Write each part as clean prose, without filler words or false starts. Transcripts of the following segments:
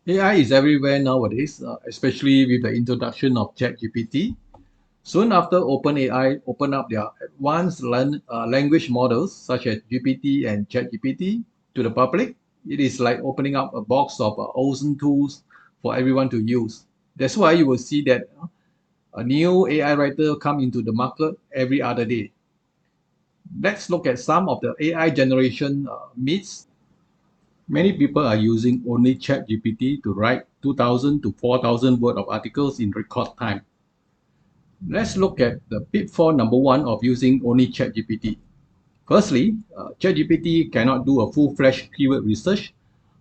AI is everywhere nowadays, especially with the introduction of ChatGPT. Soon after OpenAI opened up their advanced language models such as GPT and ChatGPT to the public, it is like opening up a box of awesome tools for everyone to use. That's why you will see that a new AI writer come into the market every other day. Let's look at some of the AI generation myths. Many people are using only ChatGPT to write 2,000 to 4,000 word of articles in record time. Let's look at the pitfall number one of using only ChatGPT. Firstly, ChatGPT cannot do a full-fledged keyword research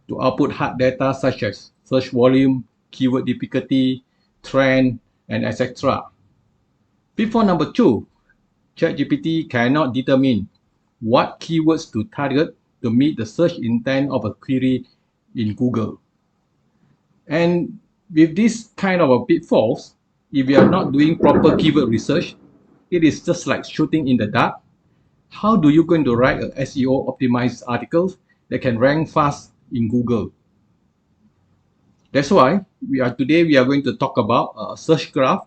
to output hard data such as search volume, keyword difficulty, trend, and etc. Pitfall number two, ChatGPT cannot determine what keywords to target to meet the search intent of a query in Google. And with this kind of a pitfalls, if you are not doing proper keyword research, it is just like shooting in the dark. How do you going to write a SEO optimized articles that can rank fast in Google? That's why today we are going to talk about SurgeGraph.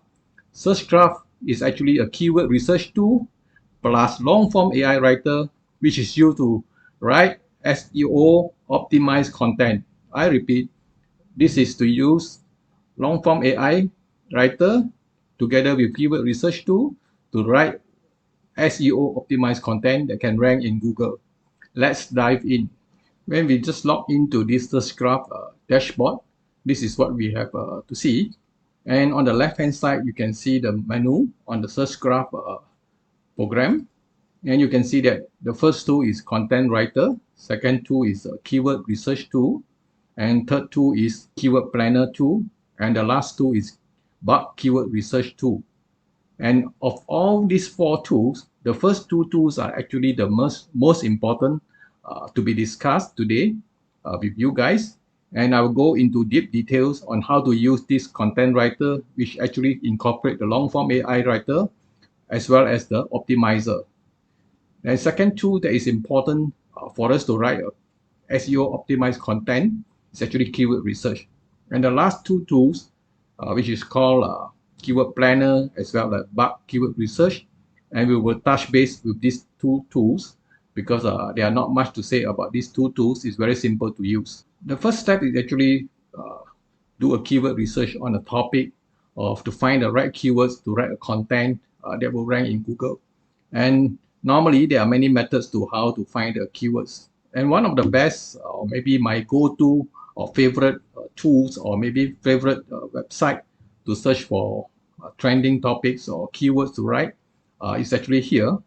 SurgeGraph is actually a keyword research tool plus long-form AI writer, which is used to write SEO optimized content. I repeat, this is to use long-form AI writer together with keyword research tool to write SEO optimized content that can rank in Google. Let's dive in. When we just log into this SurgeGraph dashboard, this is what we have to see. And on the left-hand side, you can see the menu on the SurgeGraph program. And you can see that the first tool is content writer, second tool is a keyword research tool, and third tool is keyword planner tool, and the last tool is bug keyword research tool. And of all these four tools, the first two tools are actually the most important to be discussed today with you guys. And I will go into deep details on how to use this content writer, which actually incorporate the long form AI writer as well as the optimizer. And second tool that is important for us to write SEO optimized content is actually keyword research. And the last two tools, which is called keyword planner as well as bug keyword research. And we will touch base with these two tools because there are not much to say about these two tools. It's very simple to use. The first step is actually do a keyword research on a topic of to find the right keywords to write a content that will rank in Google. And normally there are many methods to how to find the keywords. And one of the best, or maybe my go-to or favorite tools, or maybe favorite website to search for trending topics or keywords to write is actually here.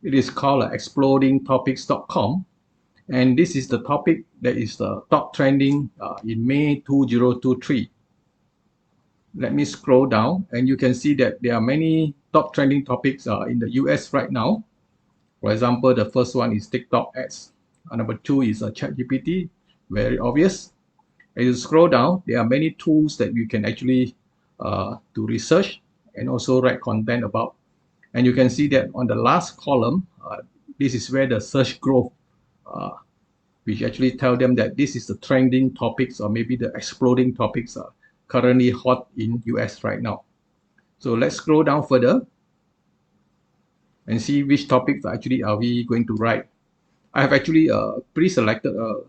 It is called explodingtopics.com. And this is the topic that is the top trending in May 2023. Let me scroll down and you can see that there are many top trending topics in the US right now. For example, the first one is TikTok ads. Number two is ChatGPT, very obvious. As you scroll down, there are many tools that you can actually do research and also write content about. And you can see that on the last column, this is where the search growth, which actually tell them that this is the trending topics or maybe the exploding topics are currently hot in US right now. So let's scroll down further and see which topics actually are we going to write. I have actually pre-selected a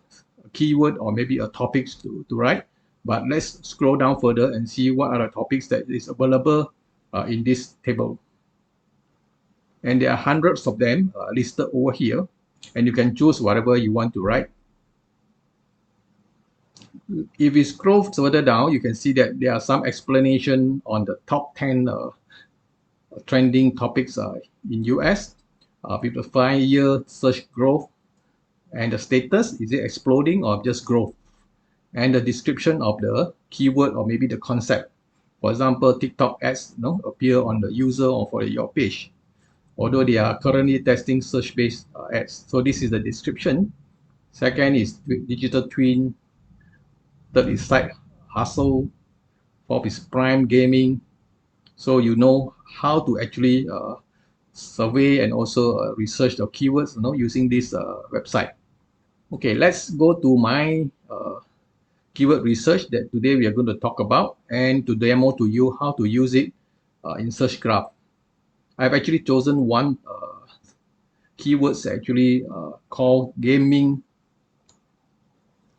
keyword or maybe a topics to write, but let's scroll down further and see what are the topics that is available in this table. And there are hundreds of them listed over here, and you can choose whatever you want to write. If we scroll further down, you can see that there are some explanation on the top 10 trending topics in US with the 5-year search growth and the status, is it exploding or just growth? And the description of the keyword or maybe the concept. For example, TikTok ads appear on the user or for your page, although they are currently testing search-based ads. So this is the description. Second is digital twin. Third is side hustle. Fourth is prime gaming. So you know how to actually survey and also research the keywords using this website. Okay, let's go to my keyword research that today we are going to talk about, and to demo to you how to use it in SurgeGraph. I've actually chosen one keywords actually called gaming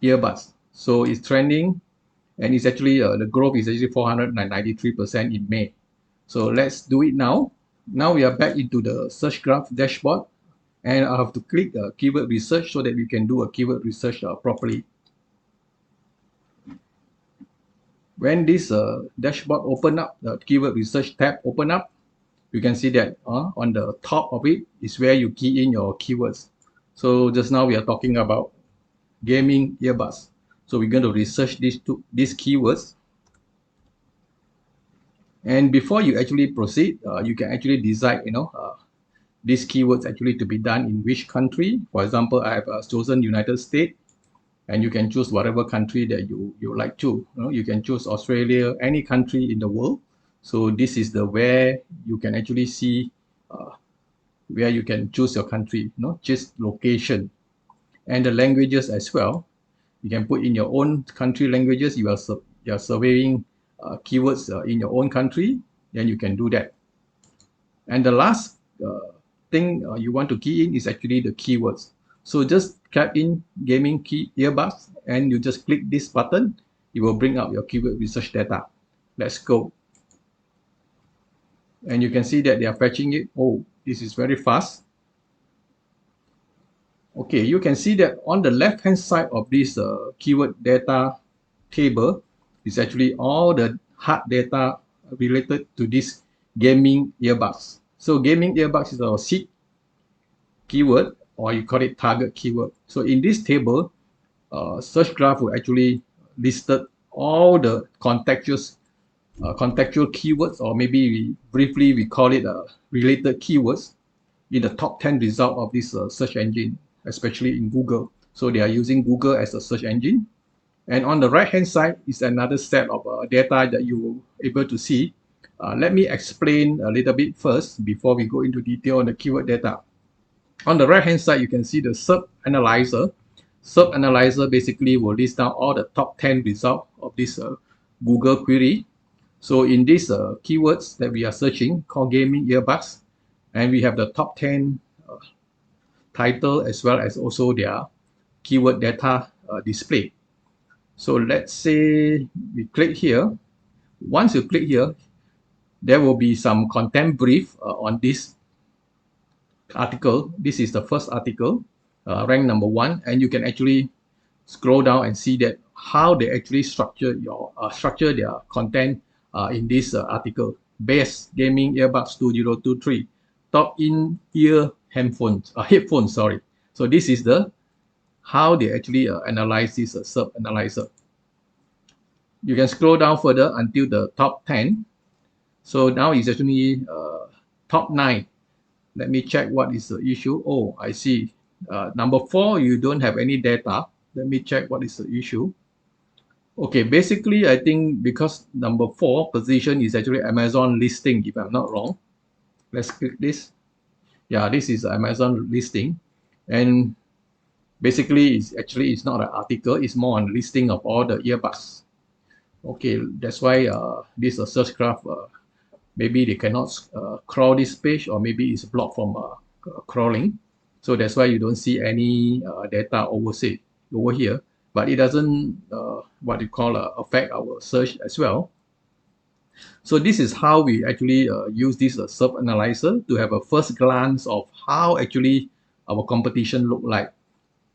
earbuds. So it's trending, and it's actually the growth is actually 493% in May. So let's do it now. Now we are back into the SurgeGraph dashboard, and I have to click keyword research so that we can do a keyword research properly. When this dashboard open up, the keyword research tab open up, you can see that on the top of it is where you key in your keywords. So just now we are talking about gaming earbuds. So we're going to research these keywords. And before you actually proceed, you can actually decide, these keywords actually to be done in which country. For example, I have chosen United States, and you can choose whatever country that you like to. You can choose Australia, any country in the world. So this is the where you can actually see where you can choose your country, just location, and the languages as well. You can put in your own country languages. You are surveying keywords in your own country, then you can do that. And the last thing you want to key in is actually the keywords. So just type in gaming key earbuds, and you just click this button. It will bring up your keyword research data. Let's go. And you can see that they are fetching it. Oh, this is very fast. Okay, you can see that on the left hand side of this keyword data table is actually all the hard data related to this gaming earbuds. So gaming earbuds is our seed keyword, or you call it target keyword. So in this table, SurgeGraph will actually listed all the contextual keywords, or maybe briefly we call it related keywords in the top 10 result of this search engine, especially in Google. So they are using Google as a search engine. And on the right hand side is another set of data that you will able to see. Let me explain a little bit first before we go into detail on the keyword data. On the right hand side, you can see the SERP analyzer. SERP analyzer basically will list down all the top 10 results of this Google query. So in these keywords that we are searching called gaming earbuds, and we have the top 10 title as well as also their keyword data display. So let's say we click here. Once you click here, there will be some content brief on this article. This is the first article, ranked number 1, and you can actually scroll down and see that how they actually structure their content in this article. Best gaming earbuds 2023, top in-ear headphones. Sorry. So this is the how they actually analyze this SERP analyzer. You can scroll down further until the top 10. So now it's actually top 9. Let me check what is the issue. Oh, I see. Number 4, you don't have any data. Let me check what is the issue. Okay, basically, I think because number 4 position is actually Amazon listing, if I'm not wrong. Let's click this. Yeah, this is Amazon listing. And basically, it's not an article. It's more on listing of all the earbuds. Okay, that's why this SurgeGraph, maybe they cannot crawl this page, or maybe it's blocked from crawling. So that's why you don't see any data over here. But it doesn't what you call affect our search as well. So this is how we actually use this SERP analyzer to have a first glance of how actually our competition look like.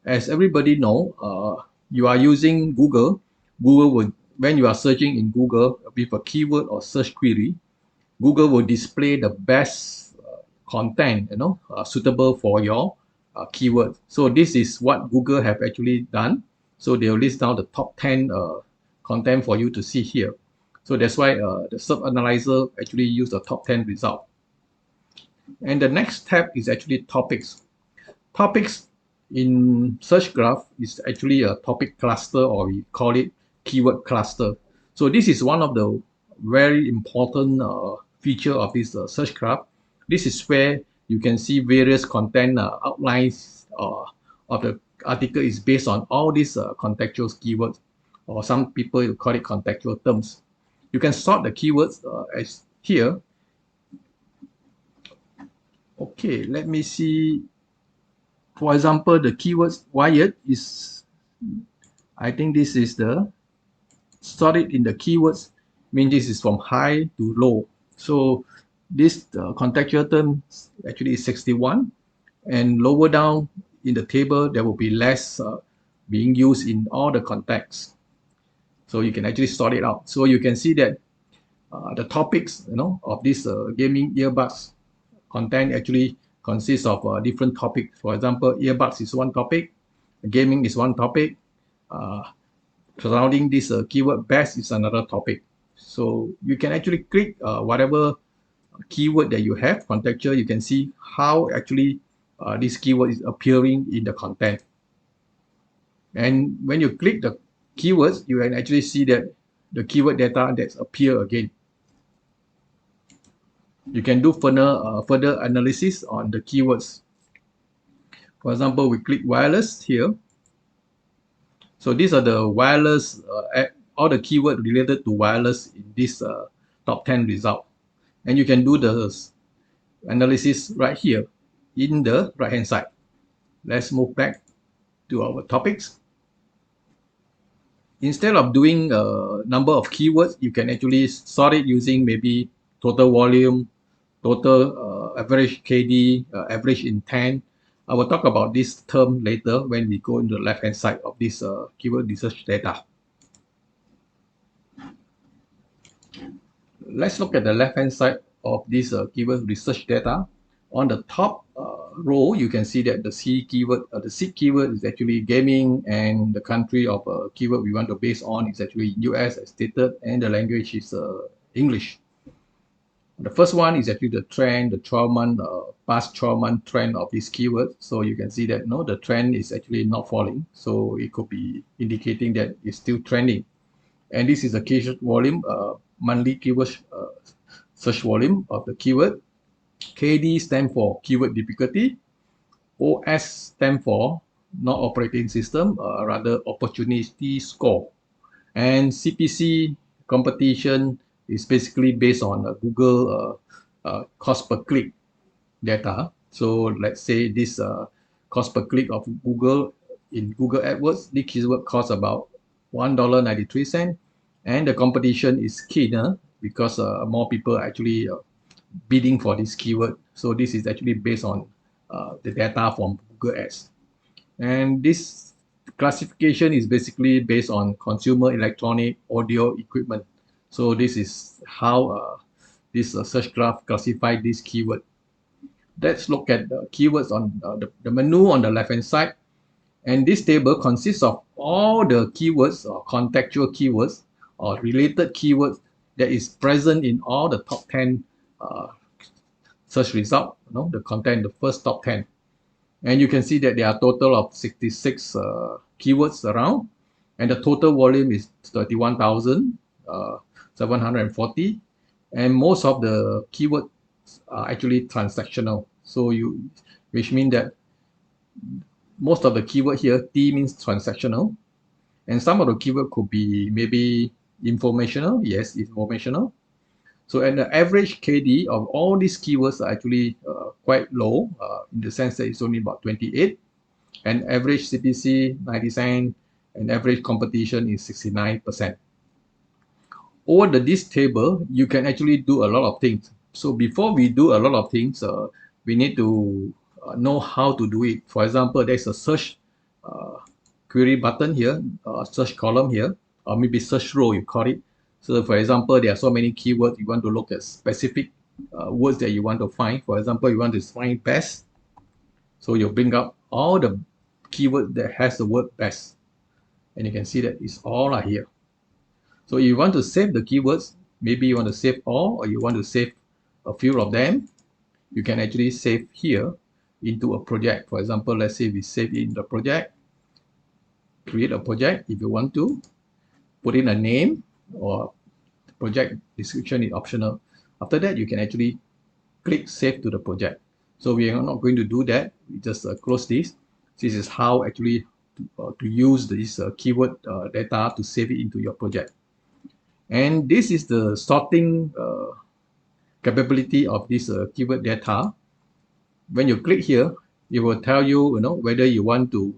As everybody know, you are using Google. Google will, when you are searching in Google with a keyword or search query, Google will display the best content, suitable for your keyword. So this is what Google have actually done. So they'll list down the top 10 content for you to see here. So that's why the SERP analyzer actually use the top 10 result. And the next tab is actually topics. Topics in SurgeGraph is actually a topic cluster, or we call it keyword cluster. So this is one of the very important feature of this SurgeGraph. This is where you can see various content outlines of the article is based on all these contextual keywords. or some people will call it contextual terms. You can sort the keywords as here. Okay, let me see. For example, the keywords wired is, I think this is the sort it in the keywords, means this is from high to low. So this contextual term actually is 61, and lower down in the table there will be less being used in all the contexts. So you can actually sort it out. So you can see that the topics, of this gaming earbuds content actually consists of different topics. For example, earbuds is one topic, gaming is one topic, uh, surrounding this keyword best is another topic. So you can actually click whatever keyword that you have, contextual, you can see how actually this keyword is appearing in the content. And when you click the keywords, you can actually see that the keyword data that's appear again. You can do further analysis on the keywords. For example, we click wireless here. So these are the wireless, all the keywords related to wireless in this top 10 result. And you can do the analysis right here in the right hand side. Let's move back to our topics. Instead of doing a number of keywords, you can actually sort it using maybe total volume, total average KD, average intent. I will talk about this term later when we go into the left hand side of this keyword research data. Let's look at the left hand side of this keyword research data. On the top row, you can see that the C keyword, the seed keyword is actually gaming, and the country of keyword we want to base on is actually US as stated, and the language is English. The first one is actually the trend, the 12-month, past 12-month trend of this keyword. So you can see that the trend is actually not falling. So it could be indicating that it's still trending. And this is the keyword volume, monthly keyword search volume of the keyword. KD stands for keyword difficulty. OS stands for not operating system, rather opportunity score. And CPC competition is basically based on Google cost per click data. So let's say this cost per click of Google in Google AdWords, this keyword costs about $1.93, and the competition is keener because more people are actually bidding for this keyword. So this is actually based on the data from Google Ads. And this classification is basically based on consumer electronic audio equipment. So this is how this SurgeGraph classified this keyword. Let's look at the keywords on the menu on the left hand side. And this table consists of all the keywords or contextual keywords or related keywords that is present in all the top 10 search result, the content, the first top 10. And you can see that there are a total of 66 keywords around, and the total volume is 31,740. And most of the keywords are actually transactional. So which means that most of the keyword here, T means transactional, and some of the keyword could be maybe informational. Yes, informational. So and the average KD of all these keywords are actually quite low in the sense that it's only about 28, and average CPC 90 cents, and average competition is 69%. Over this table, you can actually do a lot of things. So before we do a lot of things, we need to know how to do it. For example, there's a search query button here, search column here, or maybe search row you call it. So for example, there are so many keywords, you want to look at specific words that you want to find. For example, you want to find best. So you bring up all the keywords that has the word best. And you can see that it's all are here. So you want to save the keywords, maybe you want to save all, or you want to save a few of them, you can actually save here into a project. For example, let's say we save in the project, create a project if you want to, put in a name, or project description is optional. After that, you can actually click save to the project. So we are not going to do that. We just close this. This is how actually to use this keyword data to save it into your project. And this is the sorting capability of this keyword data. When you click here, it will tell you, whether you want to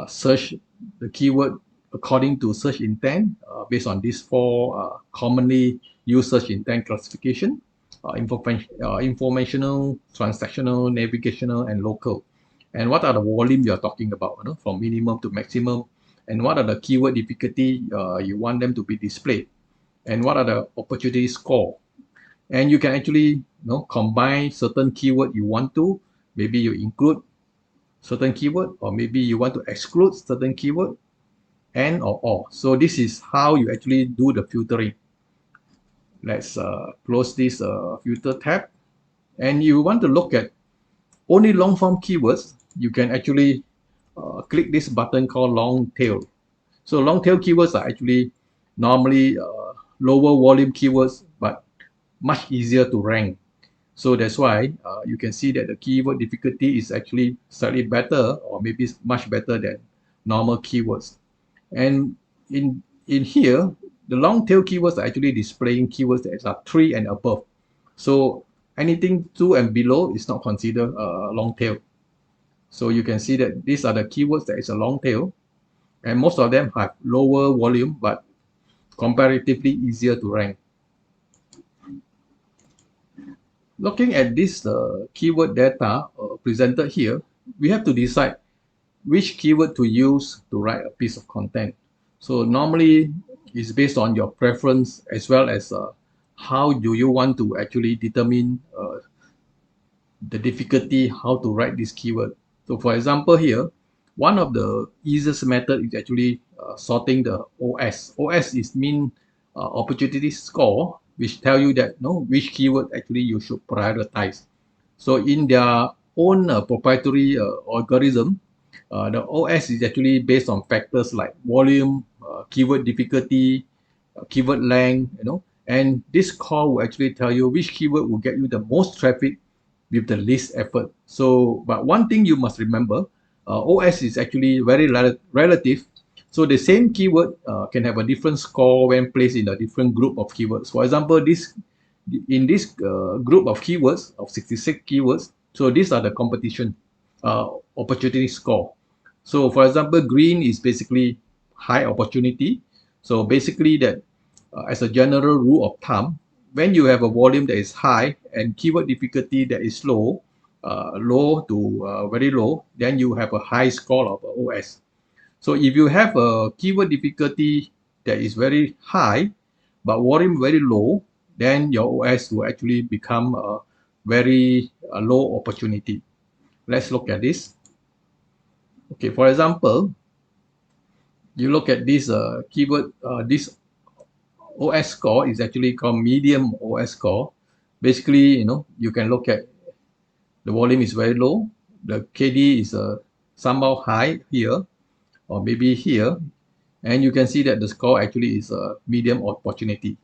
search the keyword according to search intent based on these four commonly used search intent classification: informational, transactional, navigational, and local. And what are the volume you're talking about, from minimum to maximum, and what are the keyword difficulty you want them to be displayed, and what are the opportunity score. And you can actually combine certain keyword you want to. Maybe you include certain keyword, or maybe you want to exclude certain keyword, and or all. So this is how you actually do the filtering. Let's close this filter tab. And you want to look at only long form keywords, you can actually click this button called long tail. So long tail keywords are actually normally lower volume keywords, but much easier to rank. So that's why you can see that the keyword difficulty is actually slightly better, or maybe much better than normal keywords. And in here, the long tail keywords are actually displaying keywords that are 3 and above. So anything 2 and below is not considered long tail. So you can see that these are the keywords that is a long tail, and most of them have lower volume but comparatively easier to rank. Looking at this keyword data presented here, we have to decide which keyword to use to write a piece of content. So normally it's based on your preference, as well as how do you want to actually determine the difficulty how to write this keyword. So for example here, one of the easiest method is actually sorting the OS. OS is mean opportunity score, which tell you that which keyword actually you should prioritize. So in their own proprietary algorithm, the OS is actually based on factors like volume, keyword difficulty, keyword length, and this score will actually tell you which keyword will get you the most traffic with the least effort. So, but one thing you must remember, OS is actually very relative. So the same keyword can have a different score when placed in a different group of keywords. For example, in this group of keywords, of 66 keywords, so these are the competition opportunity score. So for example, green is basically high opportunity. So basically that as a general rule of thumb, when you have a volume that is high and keyword difficulty that is low, low to very low, then you have a high score of OS. So if you have a keyword difficulty that is very high, but volume very low, then your OS will actually become a very low opportunity. Let's look at this. Okay, for example, you look at this keyword, this OS score is actually called medium OS score. Basically, you can look at the volume is very low, the KD is somehow high here, or maybe here, and you can see that the score actually is a medium opportunity.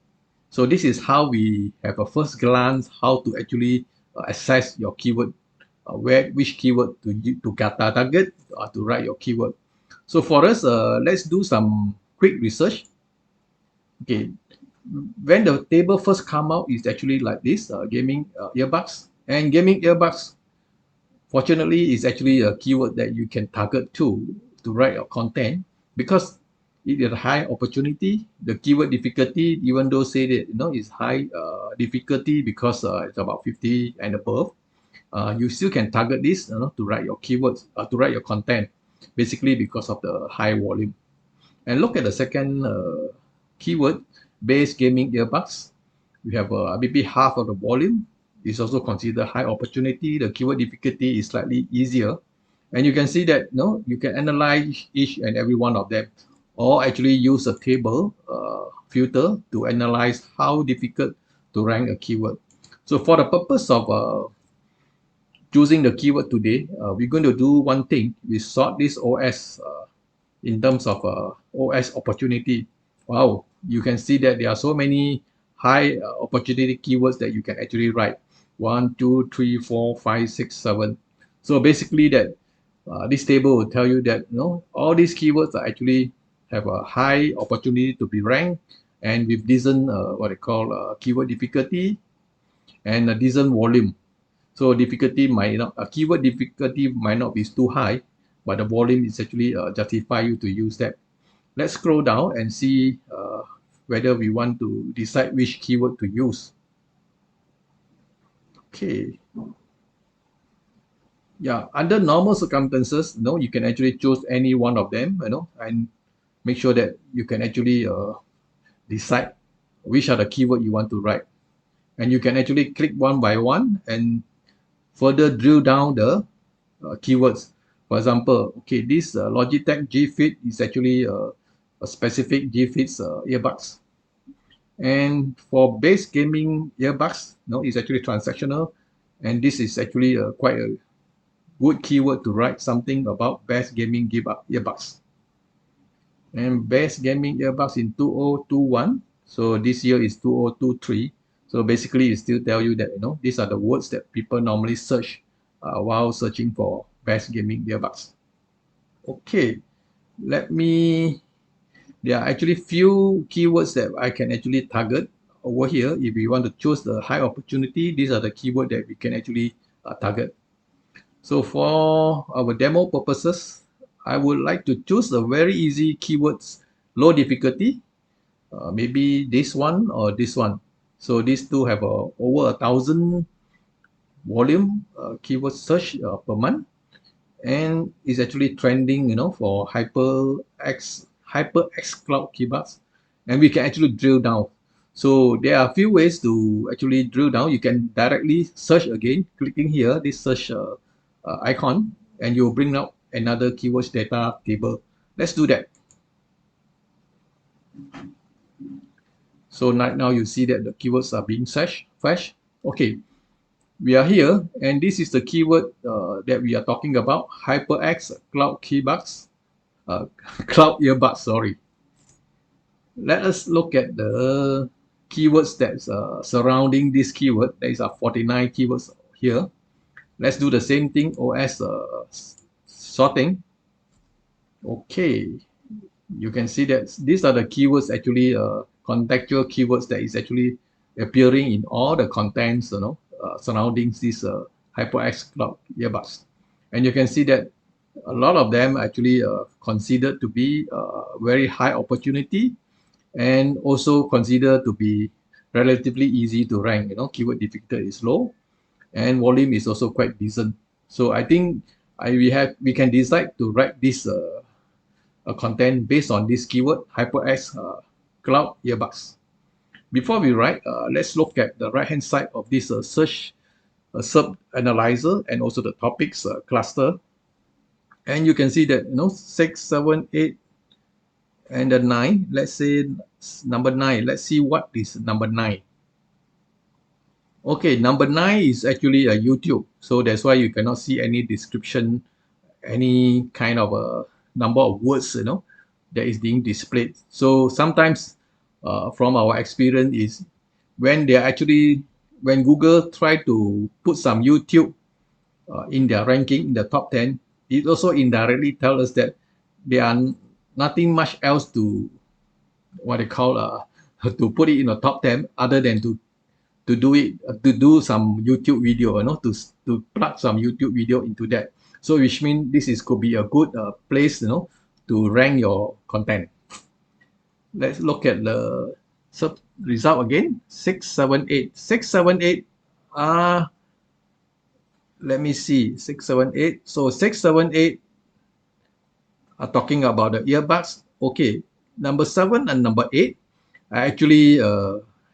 So this is how we have a first glance how to actually assess your keyword, which keyword to target to write your keyword. So for us, let's do some quick research. Okay, when the table first come out, it's actually like this: gaming earbuds, and gaming earbuds, fortunately, is actually a keyword that you can target to write your content, because it is a high opportunity. The keyword difficulty, even though say that is high difficulty because it's about 50 and above, you still can target this to write your keywords, to write your content, basically because of the high volume. And look at the second keyword, base gaming earbuds. We have maybe half of the volume. It's also considered high opportunity. The keyword difficulty is slightly easier. And you can see that you can analyze each and every one of them, or actually use a table filter to analyze how difficult to rank a keyword. So for the purpose of choosing the keyword today, we're going to do one thing. We sort this OS in terms of OS opportunity. Wow, you can see that there are so many high opportunity keywords that you can actually write. 1, 2, 3, 4, 5, 6, 7. So basically that this table will tell you that all these keywords are actually have a high opportunity to be ranked, and with decent what they call keyword difficulty and a decent volume. So difficulty might not, keyword difficulty might not be too high, but the volume is actually justify you to use that. Let's scroll down and see whether we want to decide which keyword to use. Okay. Yeah, under normal circumstances, you can actually choose any one of them, and make sure that you can actually decide which are the keyword you want to write. And you can actually click one by one and further drill down the keywords. For example, okay, this Logitech G-Fit is actually a specific G-Fit's earbuds. And for base gaming earbuds, it's actually transactional. And this is actually quite a good keyword to write something about best gaming earbuds. And best gaming earbuds in 2021. So this year is 2023. So basically, it still tell you that these are the words that people normally search while searching for best gaming earbuds. Okay, let me. There are actually few keywords that I can actually target over here. If we want to choose the high opportunity, these are the keywords that we can actually target. So for our demo purposes, I would like to choose a very easy keywords, low difficulty, maybe this one or this one. So these two have over 1,000 volume keyword search per month, and is actually trending, for HyperX cloud keywords, and we can actually drill down. So there are a few ways to actually drill down. You can directly search again, clicking here, this search icon, and you'll bring up another keywords data table. Let's do that. So now you see that the keywords are being fetched. Okay, we are here, and this is the keyword that we are talking about, HyperX cloud keywords, cloud earbuds, sorry. Let us look at the keywords that's surrounding this keyword. There is 49 keywords here. Let's do the same thing, OS sorting. Okay, you can see that these are the keywords actually contextual keywords that is actually appearing in all the contents surrounding this HyperX cloud earbuds. And you can see that a lot of them actually considered to be very high opportunity, and also considered to be relatively easy to rank. Keyword difficulty is low, and volume is also quite decent. So I think we can decide to write this content based on this keyword, HyperX cloud earbuds. Before we write, let's look at the right hand side of this search sub analyzer and also the topics cluster. And you can see that 6, 7, 8, and the 9. Let's say number 9. Let's see what is number 9. Okay, number 9 is actually a YouTube. So that's why you cannot see any description, any kind of a number of words, that is being displayed. So sometimes from our experience is when Google try to put some YouTube in their ranking in the top 10, it also indirectly tells us that there are nothing much else to what they call to put it in the top 10 other than to do some YouTube video, to plug some YouTube video into that. So which means could be a good place, to rank your content. Let's look at the result again. 6, 7, 8. 6, 7, 8 are, let me see, 6, 7, 8. So 6, 7, 8 are talking about the earbuds. Okay, number 7 and number 8 are actually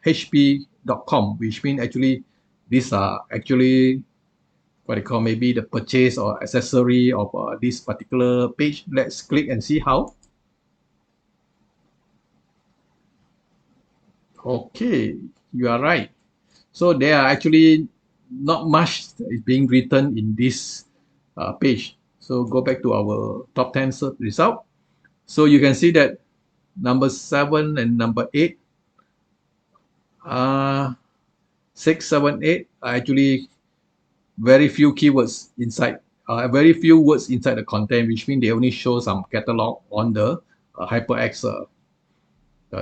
HP.com, which means actually these are actually what they call maybe the purchase or accessory of this particular page. Let's click and see how. Okay, you are right. So there are actually not much is being written in this page. So go back to our top 10 result. So you can see that number 7 and number 8 6, 7, 8 are actually very few keywords inside very few words inside the content, which means they only show some catalog on the HyperX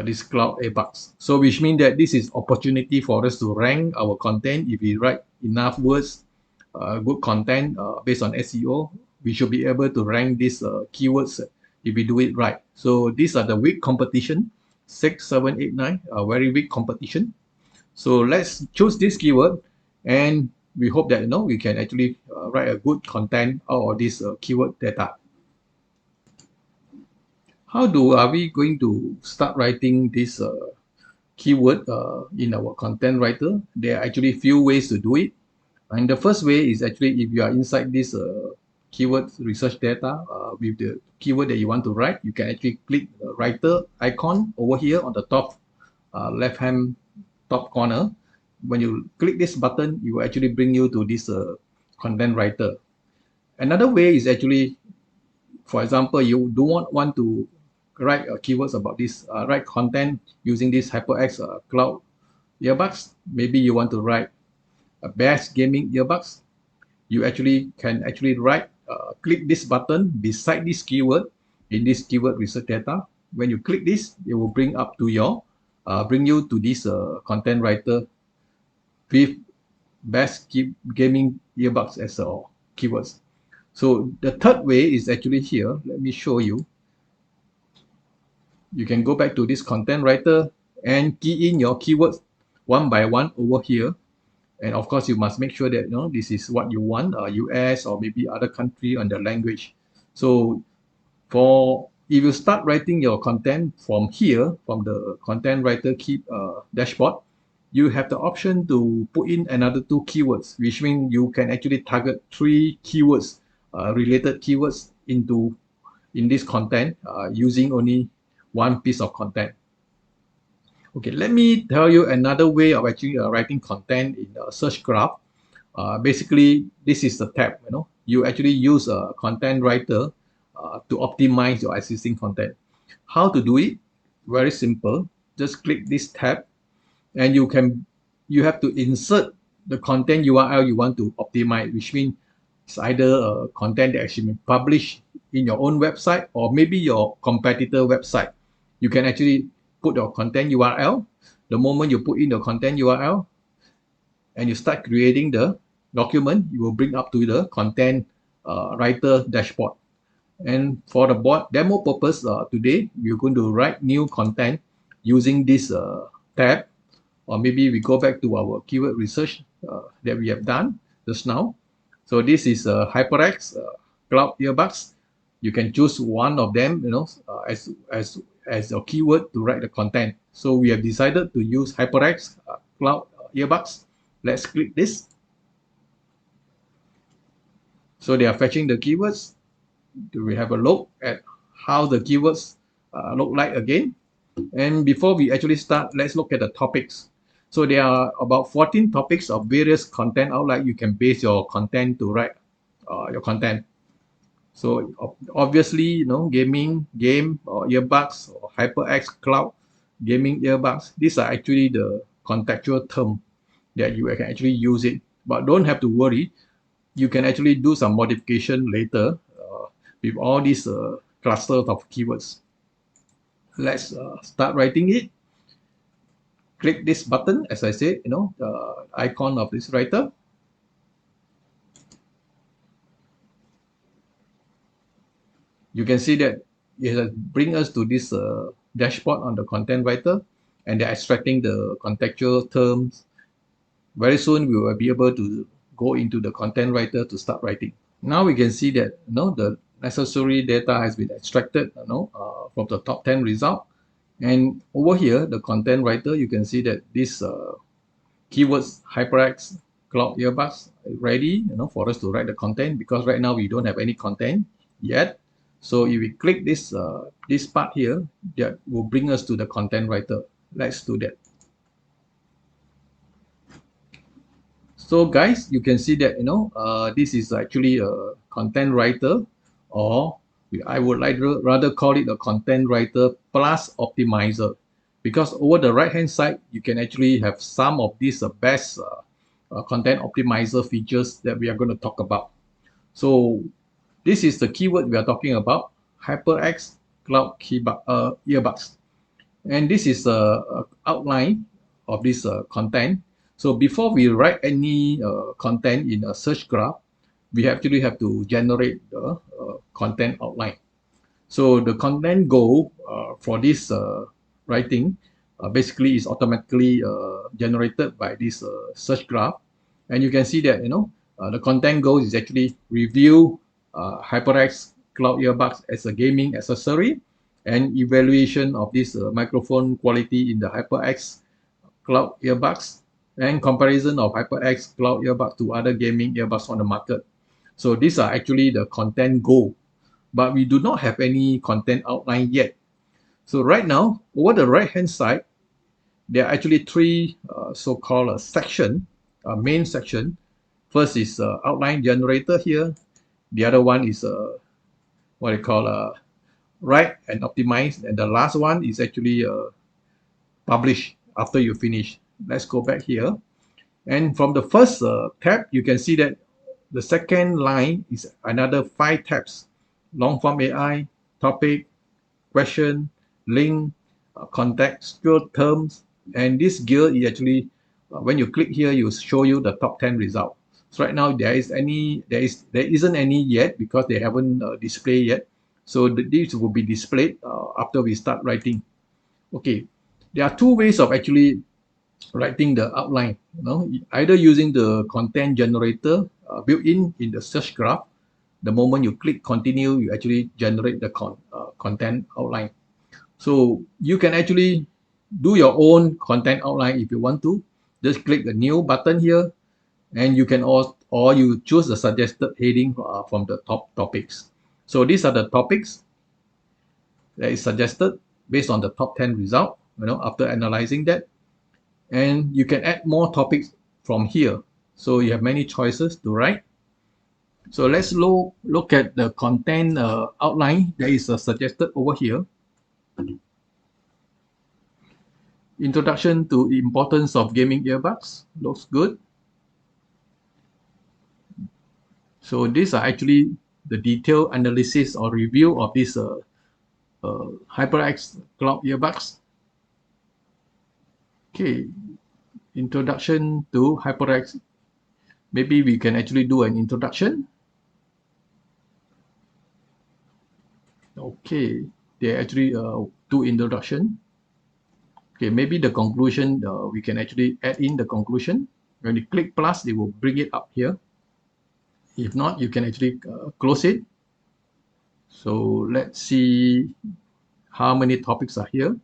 this cloud ABAX. So which means that this is opportunity for us to rank our content. If we write enough words, good content based on SEO, we should be able to rank these keywords if we do it right. So these are the weak competition, 6, 7, 8, 9, very weak competition. So let's choose this keyword, and we hope that we can actually write a good content out of this keyword data. How are we going to start writing this keyword in our content writer? There are actually few ways to do it. And the first way is actually if you are inside this keyword research data with the keyword that you want to write, you can actually click the writer icon over here on the top left hand top corner. When you click this button, it will actually bring you to this content writer. Another way is actually, for example, you don't want to write keywords about this, write content using this HyperX cloud earbuds. Maybe you want to write a best gaming earbuds. You can write, click this button beside this keyword in this keyword research data. When you click this, it will bring you to this content writer with best gaming earbuds as keywords. So the third way is actually here. Let me show you. You can go back to this content writer and key in your keywords one by one over here. And of course, you must make sure that this is what you want, US or maybe other country on the language. So if you start writing your content from here, from the content writer dashboard, you have the option to put in another 2 keywords, which means you can actually target 3 keywords, related keywords in this content using only one piece of content. Okay, let me tell you another way of actually writing content in SurgeGraph. Basically, this is the tab. You actually use a content writer to optimize your existing content. How to do it? Very simple. Just click this tab, and you have to insert the content URL you want to optimize, which means it's either content that actually been published in your own website or maybe your competitor website. You can actually put your content URL. The moment you put in the content URL and you start creating the document, you will bring up to the content writer dashboard. And for the demo purpose today, we're going to write new content using this tab, or maybe we go back to our keyword research that we have done just now. So this is HyperX cloud earbuds. You can choose one of them, as your keyword to write the content. So we have decided to use HyperX cloud earbuds. Let's click this. So they are fetching the keywords. We have a look at how the keywords look like again. And before we actually start, let's look at the topics. So there are about 14 topics of various content outlet you can base your content to write your content. So obviously, gaming, game, or earbuds, or HyperX cloud, gaming earbuds, these are actually the contextual term that you can actually use it. But don't have to worry. You can actually do some modification later with all these clusters of keywords. Let's start writing it. Click this button, as I said, the icon of this writer. You can see that it brings us to this dashboard on the content writer, and they're extracting the contextual terms. Very soon, we will be able to go into the content writer to start writing. Now we can see that the necessary data has been extracted from the top 10 result. And over here, the content writer, you can see that this keywords HyperX cloud earbuds ready for us to write the content, because right now we don't have any content yet. So if we click this part here, that will bring us to the content writer. Let's do that. So guys, you can see that this is actually a content writer, or I would rather call it a content writer plus optimizer, because over the right hand side you can actually have some of these best content optimizer features that we are going to talk about. So this is the keyword we are talking about, HyperX Cloud Earbuds. And this is a outline of this content. So before we write any content in a search graph, we actually have to generate the content outline. So the content goal for this writing basically is automatically generated by this search graph. And you can see that, the content goal is actually review HyperX Cloud Earbuds as a gaming accessory and evaluation of this microphone quality in the HyperX Cloud Earbuds and comparison of HyperX Cloud Earbuds to other gaming earbuds on the market. So these are actually the content goal, but we do not have any content outline yet. So right now, over the right-hand side, there are actually three so-called section, main section. First is outline generator here. The other one is what I call write and optimize. And the last one is actually publish after you finish. Let's go back here. And from the first tab, you can see that the second line is another 5 tabs. Longform AI, topic, question, link, contextual terms, and this gear is actually when you click here, you show you the top 10 result. So right now there isn't any yet because they haven't displayed yet. So these will be displayed after we start writing. Okay, there are two ways of actually writing the outline. Either using the content generator built in the search graph. The moment you click continue, you actually generate the content outline. So you can actually do your own content outline if you want to. Just click the new button here, and you can or you choose the suggested heading from the top topics. So these are the topics that is suggested based on the top 10 result, after analyzing that. And you can add more topics from here. So you have many choices to write. So let's look at the content outline that is suggested over here. Introduction to the importance of gaming earbuds. Looks good. So these are actually the detailed analysis or review of this HyperX Cloud Earbuds. Okay, introduction to HyperX. Maybe we can actually do an introduction. Okay, they actually do introduction. Okay, maybe the conclusion, we can actually add in the conclusion. When you click plus, it will bring it up here. If not, you can actually close it. So let's see how many topics are here.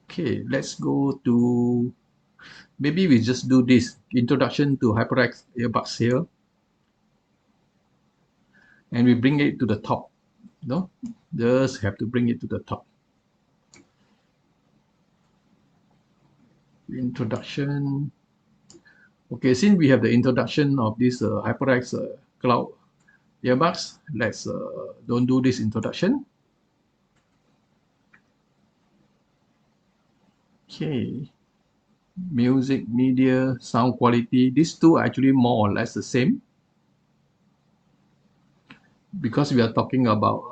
Okay, let's go to, maybe we just do this, introduction to HyperX earbuds here. And we bring it to the top. Just have to bring it to the top. Introduction. Okay, since we have the introduction of this HyperX Cloud earbuds, let's don't do this introduction. Okay, music, media, sound quality. These two are actually more or less the same. Because we are talking about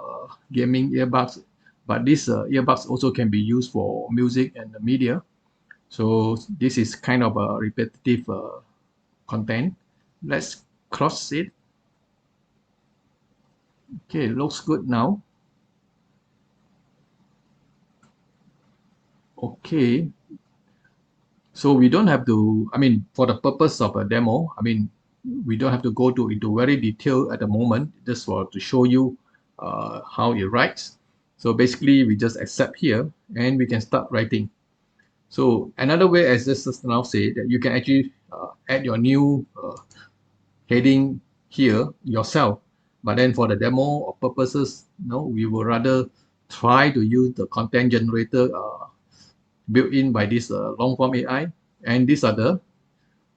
gaming earbuds, but these earbuds also can be used for music and media. So this is kind of a repetitive content. Let's cross it. Okay, looks good now. Okay, so we don't have to, for the purpose of a demo, we don't have to go into very detail at the moment, just to show you how it writes. So basically, we just accept here, and we can start writing. So another way, as just now say, that you can actually add your new heading here yourself. But then for the demo or purposes, we will rather try to use the content generator built in by this Longform AI. And these are the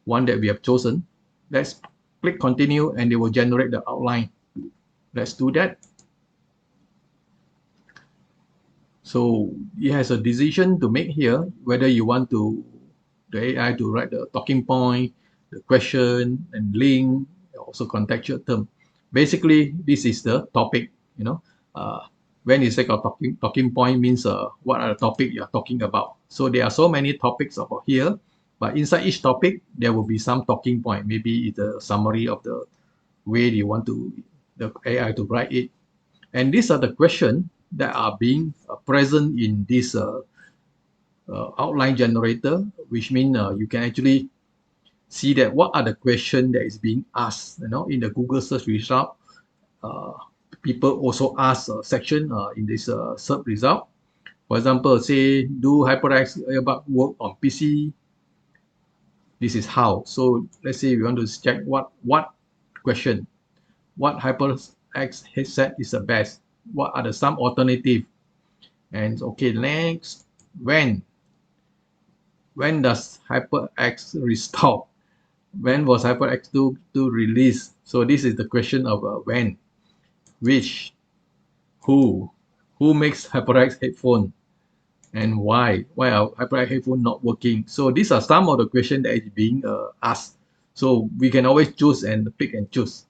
one that we have chosen. Let's click continue and it will generate the outline. Let's do that. So it has a decision to make here, whether you want the AI to write the talking point, the question and link, also contextual term. Basically, this is the topic, you know. When you say talking point means what are the topic you're talking about. So there are so many topics about here, but inside each topic, there will be some talking point. Maybe it's a summary of the way you want to the AI to write it. And these are the questions that are being present in this outline generator, which means you can actually see that what are the questions that is being asked. You know, in the Google search result, uh, people also ask a section in this search result. For example, say, do HyperX earbud work on PC? This is how. So let's say we want to check what question, what HyperX headset is the best. What are the some alternative? And okay, next, when does HyperX restore? When was HyperX 2 released? So this is the question of when, which, who makes HyperX headphone, and why are HyperX headphone not working? So these are some of the questions that is being asked. So we can always choose and pick and choose.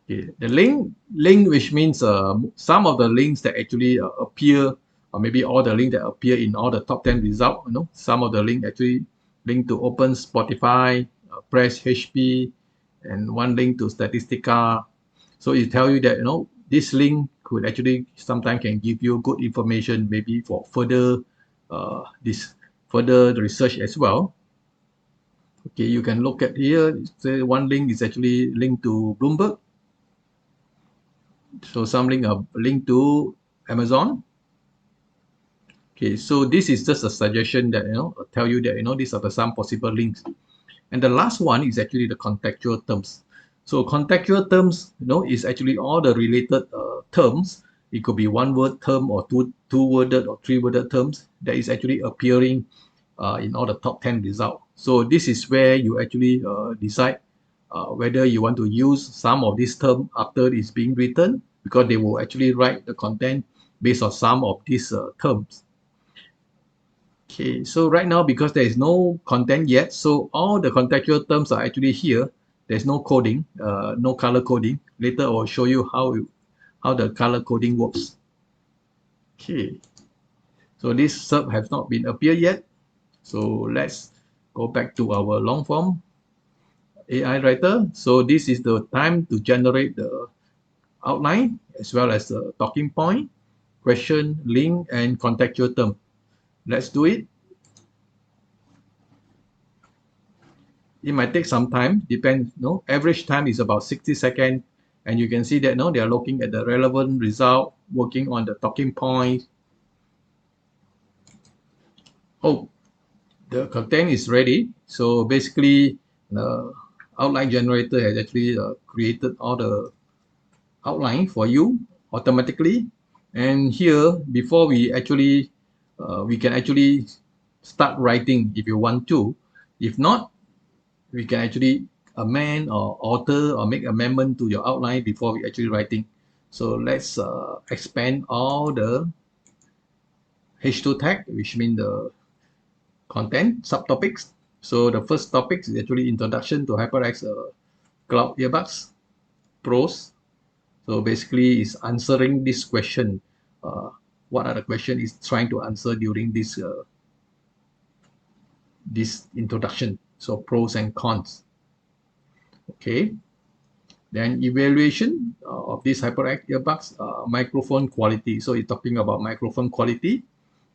Okay. The link, which means some of the links that actually appear, or maybe all the links that appear in all the top 10 results. You know, some of the link actually link to Open Spotify, Press HP, and one link to Statistica. So it tell you that this link could actually sometimes can give you good information, maybe for further further research as well. Okay, you can look at here. Say one link is actually linked to Bloomberg. So some link to Amazon. Okay, so this is just a suggestion that tell you that these are the some possible links. And the last one is actually the contextual terms. So contextual terms, is actually all the related terms. It could be one word term or two worded or three worded terms that is actually appearing in all the top 10 results. So this is where you actually decide whether you want to use some of this term after it's being written, because they will actually write the content based on some of these terms. Okay, so right now, because there is no content yet, so all the contextual terms are actually here. There's no coding, no color coding. Later I will show you how the color coding works. Okay, so this sub has not been appeared yet. So let's go back to our long form AI writer. So this is the time to generate the outline as well as the talking point, question, link, and contextual term. Let's do it. It might take some time, depends. Average time is about 60 seconds, and you can see that now they are looking at the relevant result, working on the talking points. Oh, the content is ready. So basically, the outline generator has actually created all the outline for you automatically. And here, before we can actually start writing if you want to. If not, we can actually amend or alter or make amendment to your outline before we actually writing. So let's expand all the H2 tag, which means the content subtopics. So the first topic is actually introduction to HyperX Cloud Earbuds Pros. So basically, it's answering this question. What are the question is trying to answer during this this introduction? So pros and cons. Okay. Then evaluation of this HyperX earbuds microphone quality. So it's talking about microphone quality,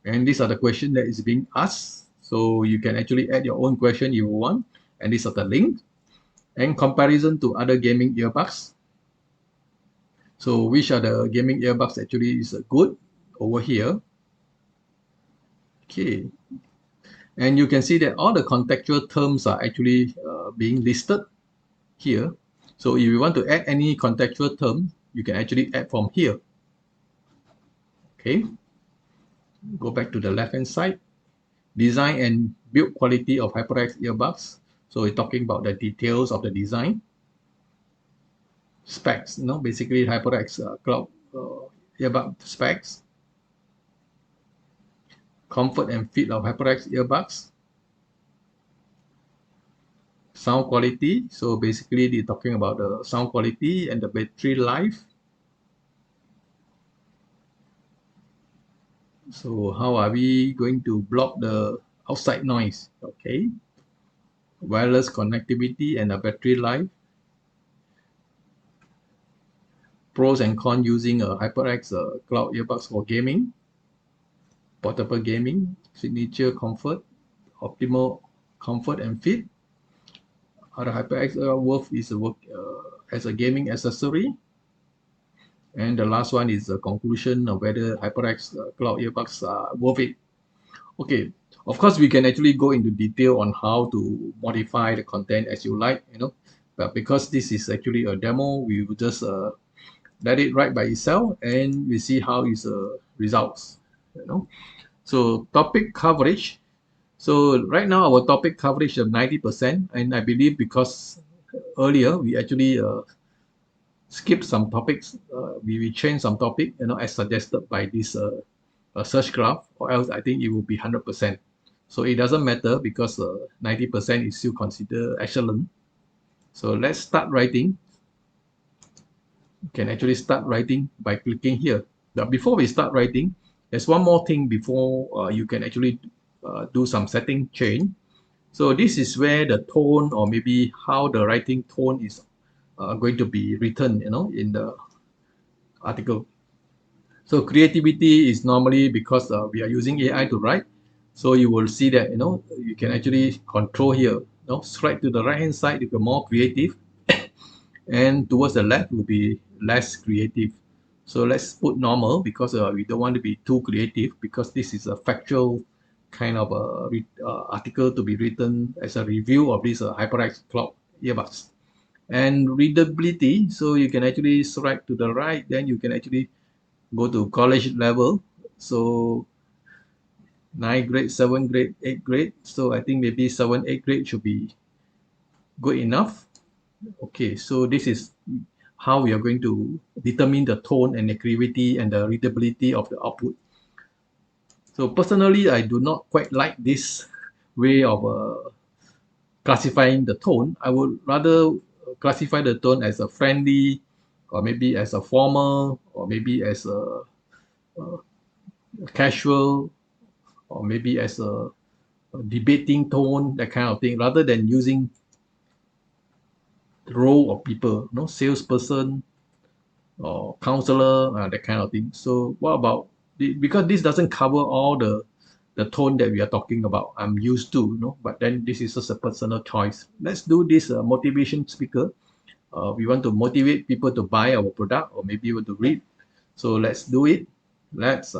and these are the questions that is being asked. So you can actually add your own question if you want, and these are the links. And comparison to other gaming earbuds. So which are the gaming earbuds actually is good over here. Okay, and you can see that all the contextual terms are actually being listed here. So if you want to add any contextual term, you can actually add from here. Okay, go back to the left hand side. Design and build quality of HyperX earbuds. So we're talking about the details of the design. Specs, basically HyperX cloud earbud specs. Comfort and fit of HyperX earbuds. Sound quality. So basically they're talking about the sound quality and the battery life. So how are we going to block the outside noise? Okay. Wireless connectivity and the battery life. Pros and cons using a HyperX cloud earbuds for gaming. Portable gaming. Signature comfort. Optimal comfort and fit. Are the HyperX worth is work as a gaming accessory? And the last one is the conclusion of whether HyperX cloud earbuds are worth it. Okay, of course we can actually go into detail on how to modify the content as you like, but because this is actually a demo, we will just let it write by itself and we see how its results. So topic coverage. So right now our topic coverage is 90%, and I believe because earlier we actually skip some topics, we change some topic, as suggested by this SurgeGraph, or else I think it will be 100%. So it doesn't matter because 90% is still considered excellent. So let's start writing. You can actually start writing by clicking here. But before we start writing, there's one more thing before you can actually do some setting change. So this is where the tone, or maybe how the writing tone is going to be written, in the article. So creativity is normally because we are using AI to write. So you will see that, you can actually control here. Slide to the right hand side, you get more creative, and towards the left will be less creative. So let's put normal because we don't want to be too creative, because this is a factual kind of article to be written as a review of this HyperX Cloud earbuds. And readability, so you can actually swipe to the right, then you can actually go to college level. So 9 grade, 7 grade, 8 grade. So I think maybe 7, 8 grade should be good enough. Okay, so this is how we are going to determine the tone and the creativity and the readability of the output. So personally, I do not quite like this way of classifying the tone. I would rather classify the tone as a friendly, or maybe as a formal, or maybe as a casual, or maybe as a debating tone, that kind of thing, rather than using the role of people, salesperson or counselor, that kind of thing. So what about because this doesn't cover all the tone that we are talking about. I'm used to, but then this is just a personal choice. Let's do this motivation speaker. We want to motivate people to buy our product, or maybe want to read. So let's do it. Let's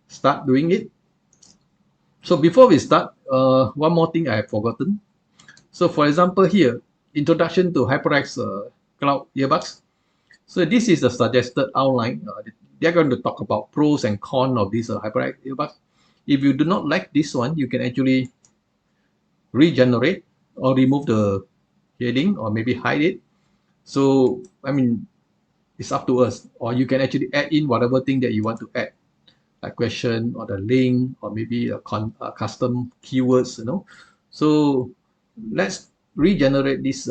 start doing it. So before we start, one more thing I have forgotten. So for example here, introduction to HyperX Cloud earbuds. So this is the suggested outline. They're going to talk about pros and cons of these HyperX earbuds. If you do not like this one, you can actually regenerate or remove the heading, or maybe hide it. So, I mean, it's up to us. Or you can actually add in whatever thing that you want to add, like question or the link, or maybe a custom keywords, So let's regenerate this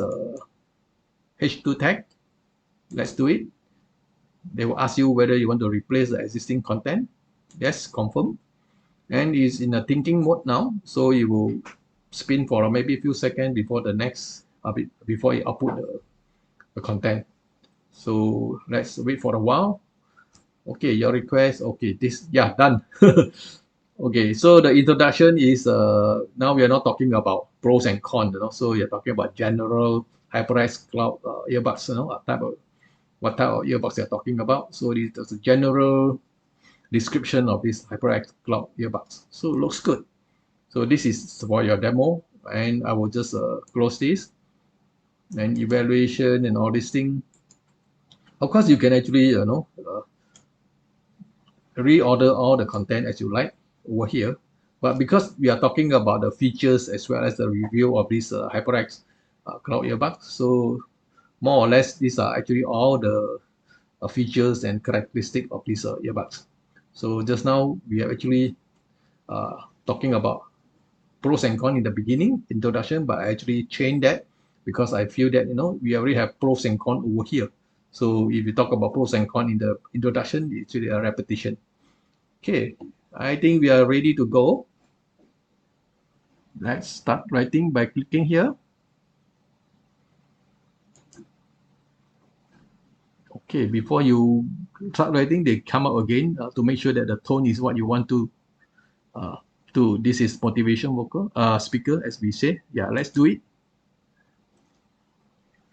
H2 tag. Let's do it. They will ask you whether you want to replace the existing content. Yes, confirm. And it's in a thinking mode now. So you will spin for maybe a few seconds before the next, before you output the content. So let's wait for a while. Okay, your request. Okay, done. Okay, so the introduction is now we are not talking about pros and cons, so we are talking about general HyperX Cloud earbuds, what type of earbuds you're talking about. So this is a general description of this HyperX Cloud earbuds. So it looks good. So this is for your demo, and I will just close this, and evaluation and all this thing. Of course, you can actually reorder all the content as you like over here. But because we are talking about the features as well as the review of this HyperX Cloud earbuds, so more or less these are actually all the features and characteristics of these earbuds. So just now we are actually talking about pros and cons in the beginning, introduction, but I actually changed that because I feel that, we already have pros and cons over here. So if you talk about pros and cons in the introduction, it's really a repetition. Okay, I think we are ready to go. Let's start writing by clicking here. Okay, before you start writing, they come up again to make sure that the tone is what you want to do. This is motivation vocal speaker, as we say. Yeah, let's do it.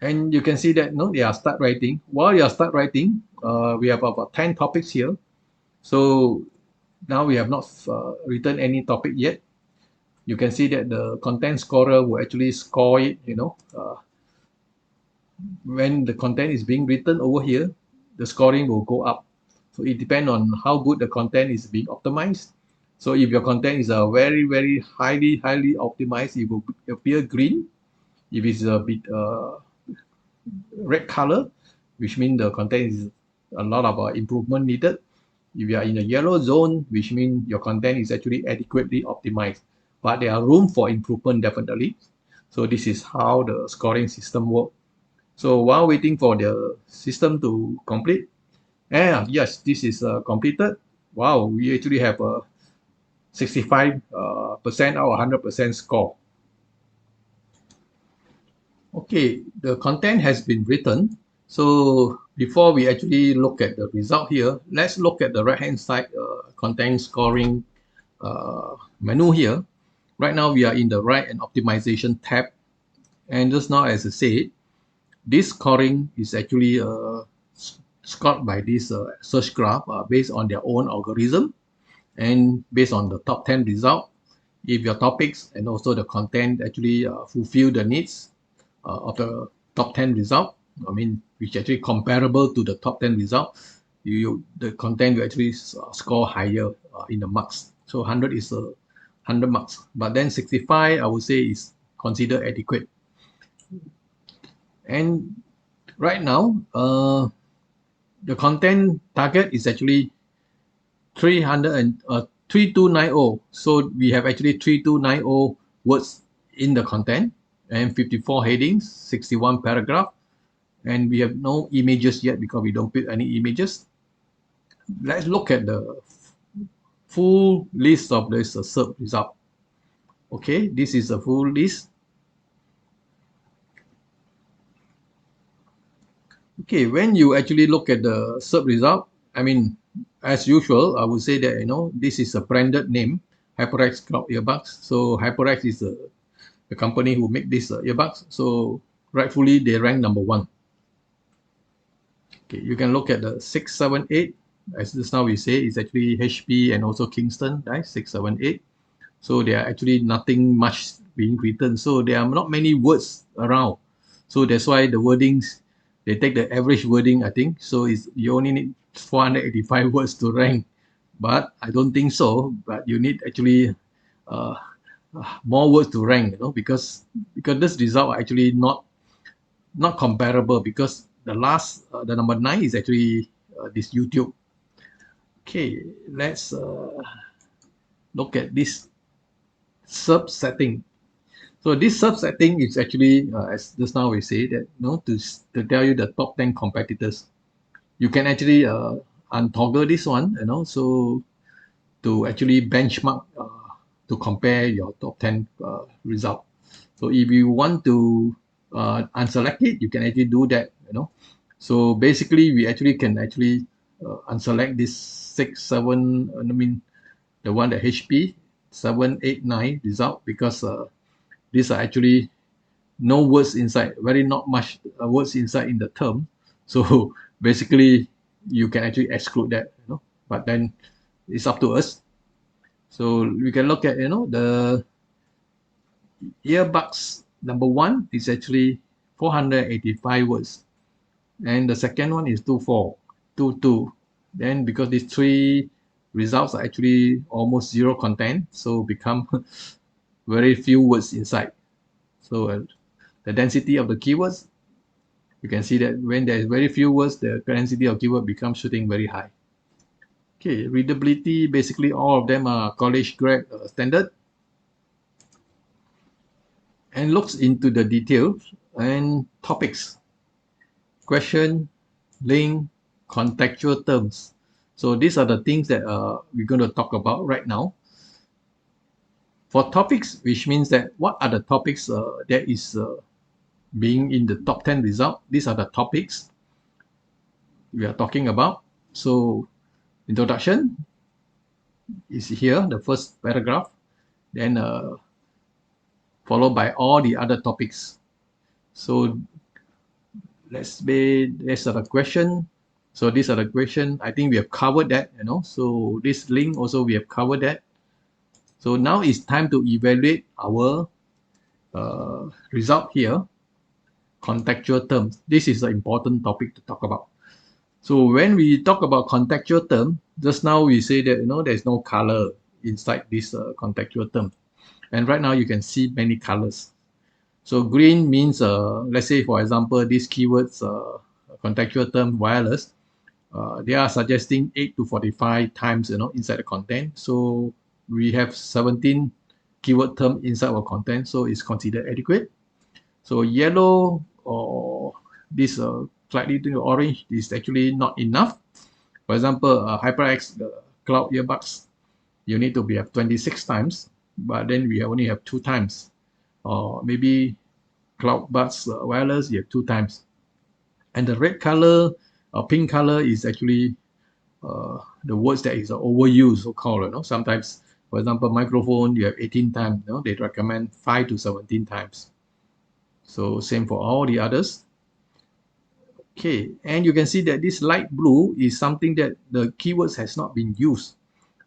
And you can see that they are start writing. While you are start writing, we have about 10 topics here. So now we have not written any topic yet. You can see that the content scorer will actually score it, when the content is being written over here, the scoring will go up. So it depends on how good the content is being optimized. So if your content is a very, very highly optimized, it will appear green. If it's a bit red color, which means the content is a lot of improvement needed. If you are in a yellow zone, which means your content is actually adequately optimized, but there are room for improvement definitely. So this is how the scoring system works. So while waiting for the system to complete, yes, this is completed. Wow, we actually have a 65% or 100% score. Okay, the content has been written. So before we actually look at the result here, let's look at the right-hand side content scoring menu here. Right now, we are in the write and optimization tab. And just now, as I said, this scoring is actually scored by this SurgeGraph based on their own algorithm and based on the top 10 result. If your topics and also the content actually fulfill the needs of the top 10 result, which actually comparable to the top 10 result, the content will actually score higher in the marks. So 100 is 100 marks, but then 65 I would say is considered adequate. And right now, the content target is actually 3290. So we have actually 3290 words in the content and 54 headings, 61 paragraph, and we have no images yet because we don't put any images. Let's look at the full list of this search result. Okay, this is a full list. Okay, when you actually look at the search result, as usual, I would say that this is a branded name, HyperX Cloud Earbuds. So HyperX is the company who make these earbuds. So rightfully they rank number 1. Okay, you can look at the 6, 7, 8. As just now we say, it's actually HP and also Kingston, right? 6, 7, 8. So there are actually nothing much being written. So there are not many words around. So that's why the wordings, they take the average wording, I think. So you only need 485 words to rank. But I don't think so. But you need actually more words to rank, because this result are actually not comparable, because the last, the number 9 is actually this YouTube. Okay, let's look at this subsetting. So this subsetting is actually, as just now we say that, to tell you the top 10 competitors. You can actually untoggle this one, so to actually benchmark, to compare your top 10 result. So if you want to unselect it, you can actually do that, So basically, we actually can unselect this 6, 7, the one that HP 7, 8, 9 result, because these are actually no words inside, very not much words inside in the term. So basically, you can actually exclude that, But then it's up to us. So we can look at, the earbuds number 1 is actually 485 words, and the second one is 2422. Then because these 3 results are actually almost zero content, so become very few words inside. So the density of the keywords, you can see that when there is very few words, the density of keyword becomes shooting very high. Okay, readability, basically all of them are college grade standard. and looks into the details and topics, question, link, contextual terms. So these are the things that we're going to talk about right now. For topics, which means that what are the topics that is being in the top 10 result. These are the topics we are talking about. So introduction is here, the first paragraph, then followed by all the other topics. So there's a question. So these are the question. I think we have covered that, So this link also we have covered that. So now it's time to evaluate our result here. Contextual terms. This is an important topic to talk about. So when we talk about contextual term, just now we say that there's no color inside this contextual term, and right now you can see many colors. So green means let's say for example these keywords contextual term wireless, they are suggesting 8 to 45 times inside the content. So we have 17 keyword term inside our content, so it's considered adequate. So yellow or this slightly to orange is actually not enough. For example, HyperX cloud earbuds, you need to be at 26 times, but then we only have 2 times. Or maybe cloud buds wireless, you have 2 times. And the red color or pink color is actually the words that is overused, so-called. Sometimes, for example, microphone, you have 18 times. They recommend 5 to 17 times. So same for all the others. Okay, and you can see that this light blue is something that the keywords has not been used.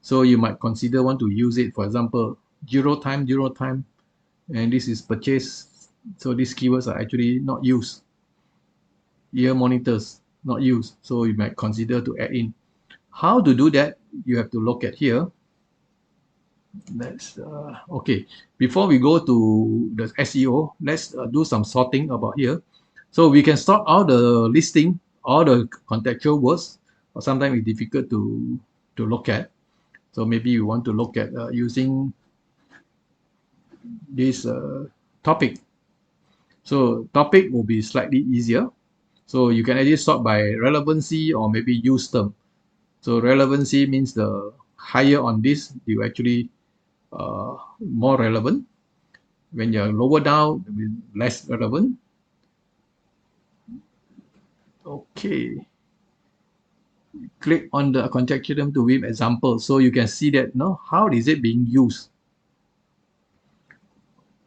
So you might consider want to use it, for example, 0 time, and this is purchase. So these keywords are actually not used. Ear monitors, not used. So you might consider to add in. How to do that? You have to look at here. Let's okay. Before we go to the SEO, let's do some sorting about here. So we can sort all the listing, all the contextual words, or sometimes it's difficult to look at. So maybe you want to look at using this topic. So topic will be slightly easier. So you can actually sort by relevancy or maybe use term. So relevancy means the higher on this, you actually more relevant. When you're lower down, it will be less relevant. Okay. Click on the contextual term to view example. So you can see that how is it being used.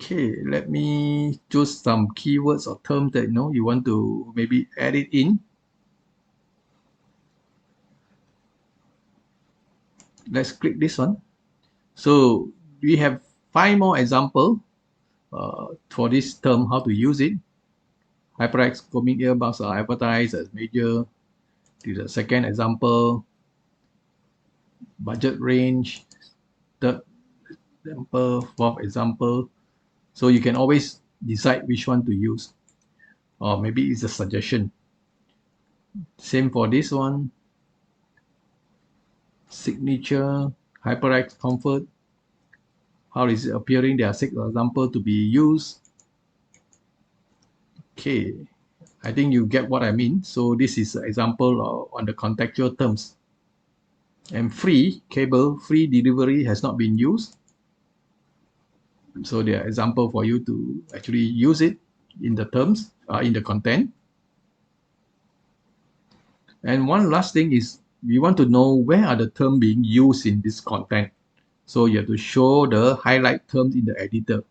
Okay, let me choose some keywords or terms that you want to maybe add it in. Let's click this one. So we have 5 more examples for this term, how to use it. HyperX coming earbuds are advertised as major. This is the second example. Budget range. Third example. Fourth example. So you can always decide which one to use. Or maybe it's a suggestion. Same for this one. Signature, HyperX comfort. How is it appearing? There are 6 examples to be used. Okay, I think you get what I mean. So this is an example on the contextual terms. And free cable, free delivery has not been used. So there are examples for you to actually use it in the terms, in the content. And one last thing is we want to know where are the terms being used in this content. So you have to show the highlight terms in the editor.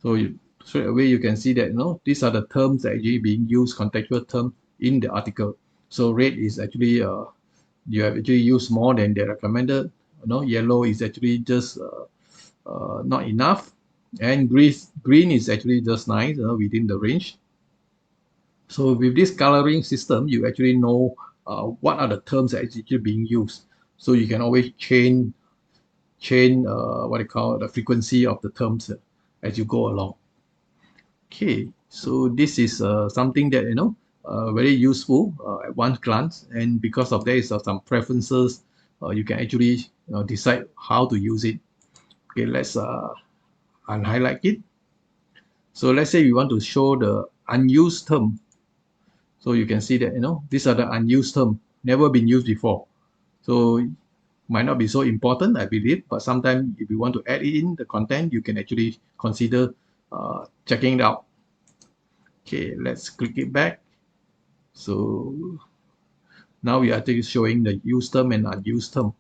So straight away you can see that these are the terms that actually being used, contextual term in the article. So red is actually you have actually used more than they recommended. Yellow is actually just not enough, and green is actually just nice within the range. So with this coloring system, you actually know what are the terms that actually being used. So you can always change what I call the frequency of the terms as you go along. Okay, so this is something that very useful at one glance, and because of there is some preferences, you can actually decide how to use it. Okay, let's unhighlight it. So let's say we want to show the unused term. So you can see that, these are the unused term, never been used before. So might not be so important, I believe, but sometimes if you want to add in the content, you can actually consider checking it out. Okay, let's click it back. So now we are actually showing the used term and unused term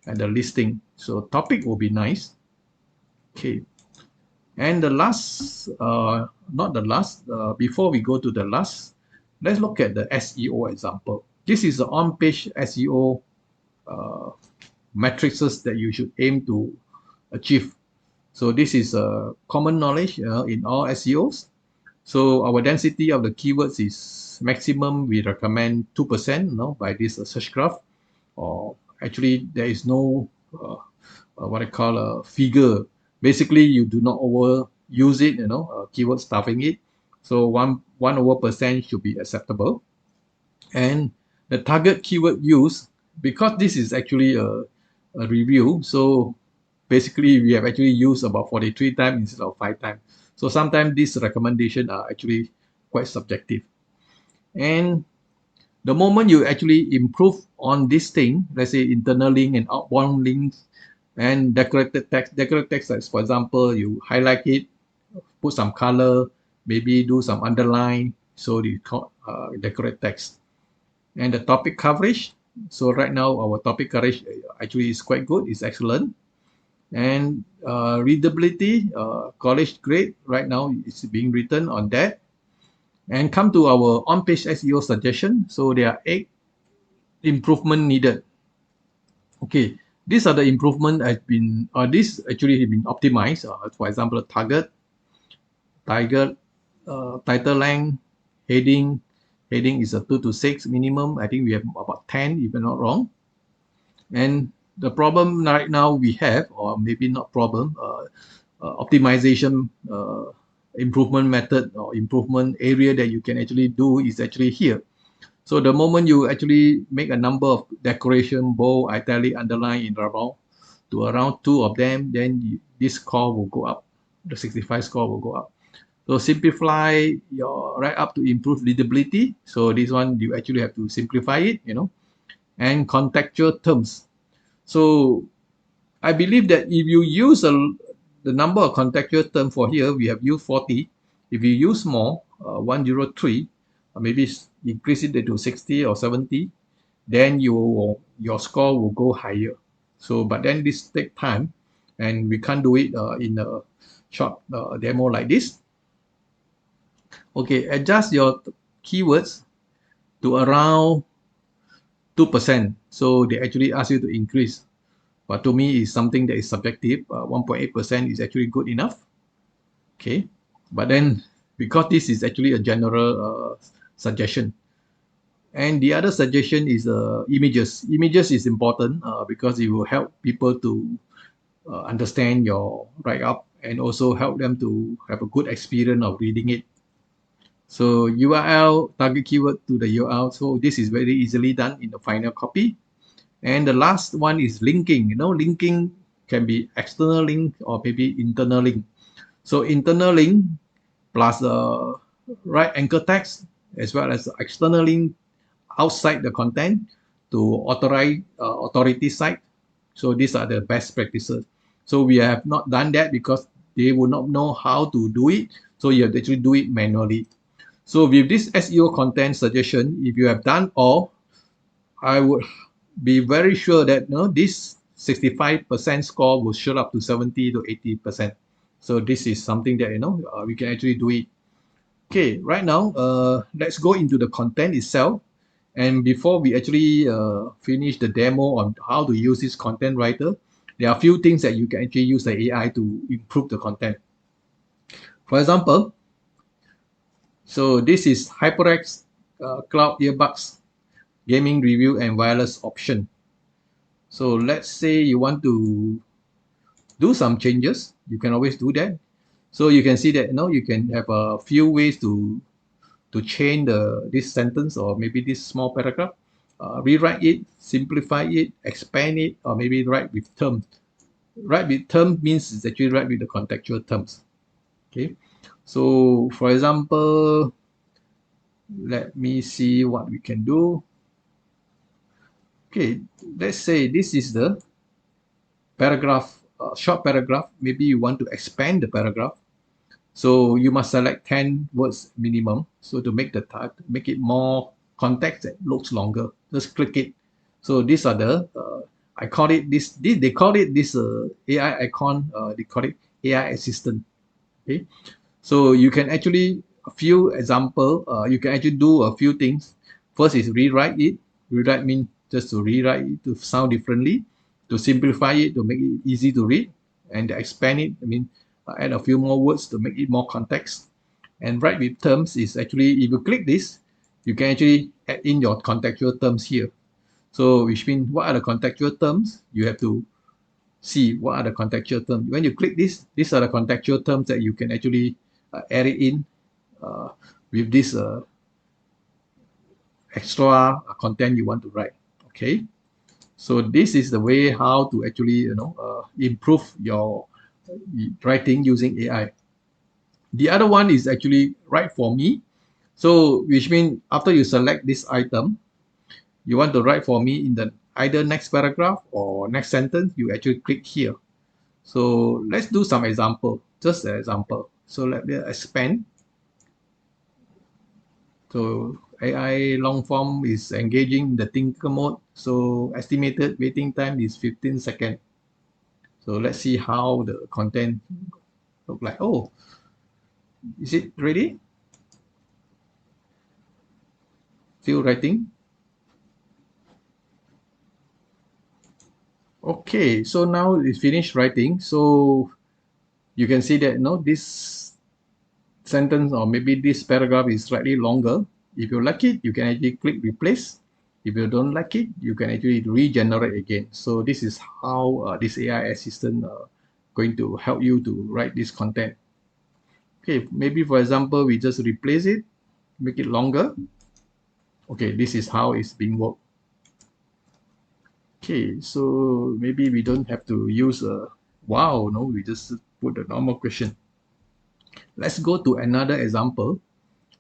and the listing. So topic will be nice. Okay, and the last, not the last, before we go to the last, let's look at the SEO example. This is the on-page SEO matrices that you should aim to achieve. So this is common knowledge in all SEOs. So our density of the keywords is maximum. We recommend 2%, by this SurgeGraph. Or actually, there is no what I call a figure. Basically, you do not overuse it. Keyword stuffing it. So one over percent should be acceptable. And the target keyword use, because this is actually a review. So basically, we have actually used about 43 times instead of 5 times. So sometimes these recommendations are actually quite subjective. And the moment you actually improve on this thing, let's say internal link and outbound links and decorated text, like for example, you highlight it, put some color, maybe do some underline, so you call decorate text. And the topic coverage, so right now our topic coverage actually is quite good, it's excellent. And readability, college grade, right now it's being written on that. And come to our on-page SEO suggestion. So there are 8 improvement needed. Okay, these are the improvement has been, this actually have been optimized. For example, target, title length, heading. Heading is a 2 to 6 minimum. I think we have about 10, if I'm not wrong. And the problem right now we have, or maybe not problem, optimization improvement method or improvement area that you can actually do is actually here. So the moment you actually make a number of decoration, bold, italic, underline, in Ravel to around 2 of them, then this score will go up. The 65 score will go up. So simplify your write-up to improve readability. So this one, you actually have to simplify it, and contextual terms. So I believe that if you use the number of contextual terms for here, we have used 40. If you use more, 103, maybe increase it to 60 or 70, then your score will go higher. So, but then this take time, and we can't do it in a short demo like this. Okay, adjust your keywords to around 2%. So they actually ask you to increase. But to me, it's something that is subjective. 1.8% is actually good enough. Okay, but then because this is actually a general suggestion. And the other suggestion is images. Images is important because it will help people to understand your write-up and also help them to have a good experience of reading it. So URL, target keyword to the URL. So this is very easily done in the final copy. And the last one is linking. Linking can be external link or maybe internal link. So internal link plus right anchor text as well as external link outside the content to authority site. So these are the best practices. So we have not done that because they will not know how to do it. So you have to actually do it manually. So with this SEO content suggestion, if you have done all, I would be very sure that this 65% score will shoot up to 70 to 80%. So this is something that we can actually do it. Okay, right now let's go into the content itself. And before we actually finish the demo on how to use this content writer, there are a few things that you can actually use the AI to improve the content. For example, so this is HyperX Cloud Earbuds Gaming Review and Wireless option. So let's say you want to do some changes, you can always do that. So you can see that you can have a few ways to change this sentence or maybe this small paragraph. Rewrite it, simplify it, expand it, or maybe write with terms. write with term means it's actually write with the contextual terms. Okay, so for example, let me see what we can do. Okay, let's say this is the paragraph, short paragraph. Maybe you want to expand the paragraph. So you must select 10 words minimum. So to make the type, make it more context that looks longer, just click it. So these are the, I call it they call it this AI icon, they call it AI assistant. Okay. So you can actually, a few example, you can actually do a few things. First is rewrite it. Rewrite means just to rewrite it to sound differently, to simplify it, to make it easy to read, and to expand it. I mean, add a few more words to make it more context. And write with terms is actually, if you click this, you can actually add in your contextual terms here. So which means what are the contextual terms? You have to see what are the contextual terms. When you click this, these are the contextual terms that you can actually add it in uh, with this extra content you want to write. Okay, so this is the way how to actually improve your writing using AI. The other one is actually write for me. So which means after you select this item, you want to write for me in the either next paragraph or next sentence, you actually click here. So let's do some example, just an example. So let me expand. So AI long form is engaging the thinker mode. So estimated waiting time is 15 seconds. So let's see how the content look like. Oh, is it ready? Still writing. Okay, so now it's finished writing. So you can see that this sentence or maybe this paragraph is slightly longer. If you like it, you can actually click replace. If you don't like it, you can actually regenerate again. So this is how this AI assistant going to help you to write this content. Okay, maybe for example, we just replace it, make it longer. Okay, this is how it's being worked. Okay, so maybe we don't have to use a wow, no, we just put a normal question. Let's go to another example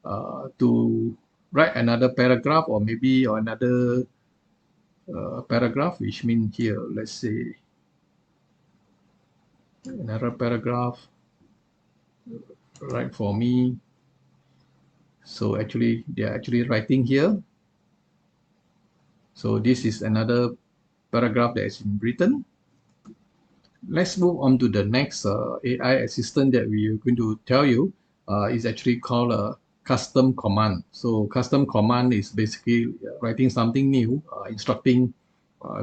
to write another paragraph or maybe another paragraph, which means here, let's say another paragraph, write for me. So actually, they're actually writing here. So this is another paragraph that is written. Let's move on to the next AI assistant that we are going to tell you. Is actually called a custom command. So custom command is basically writing something new, instructing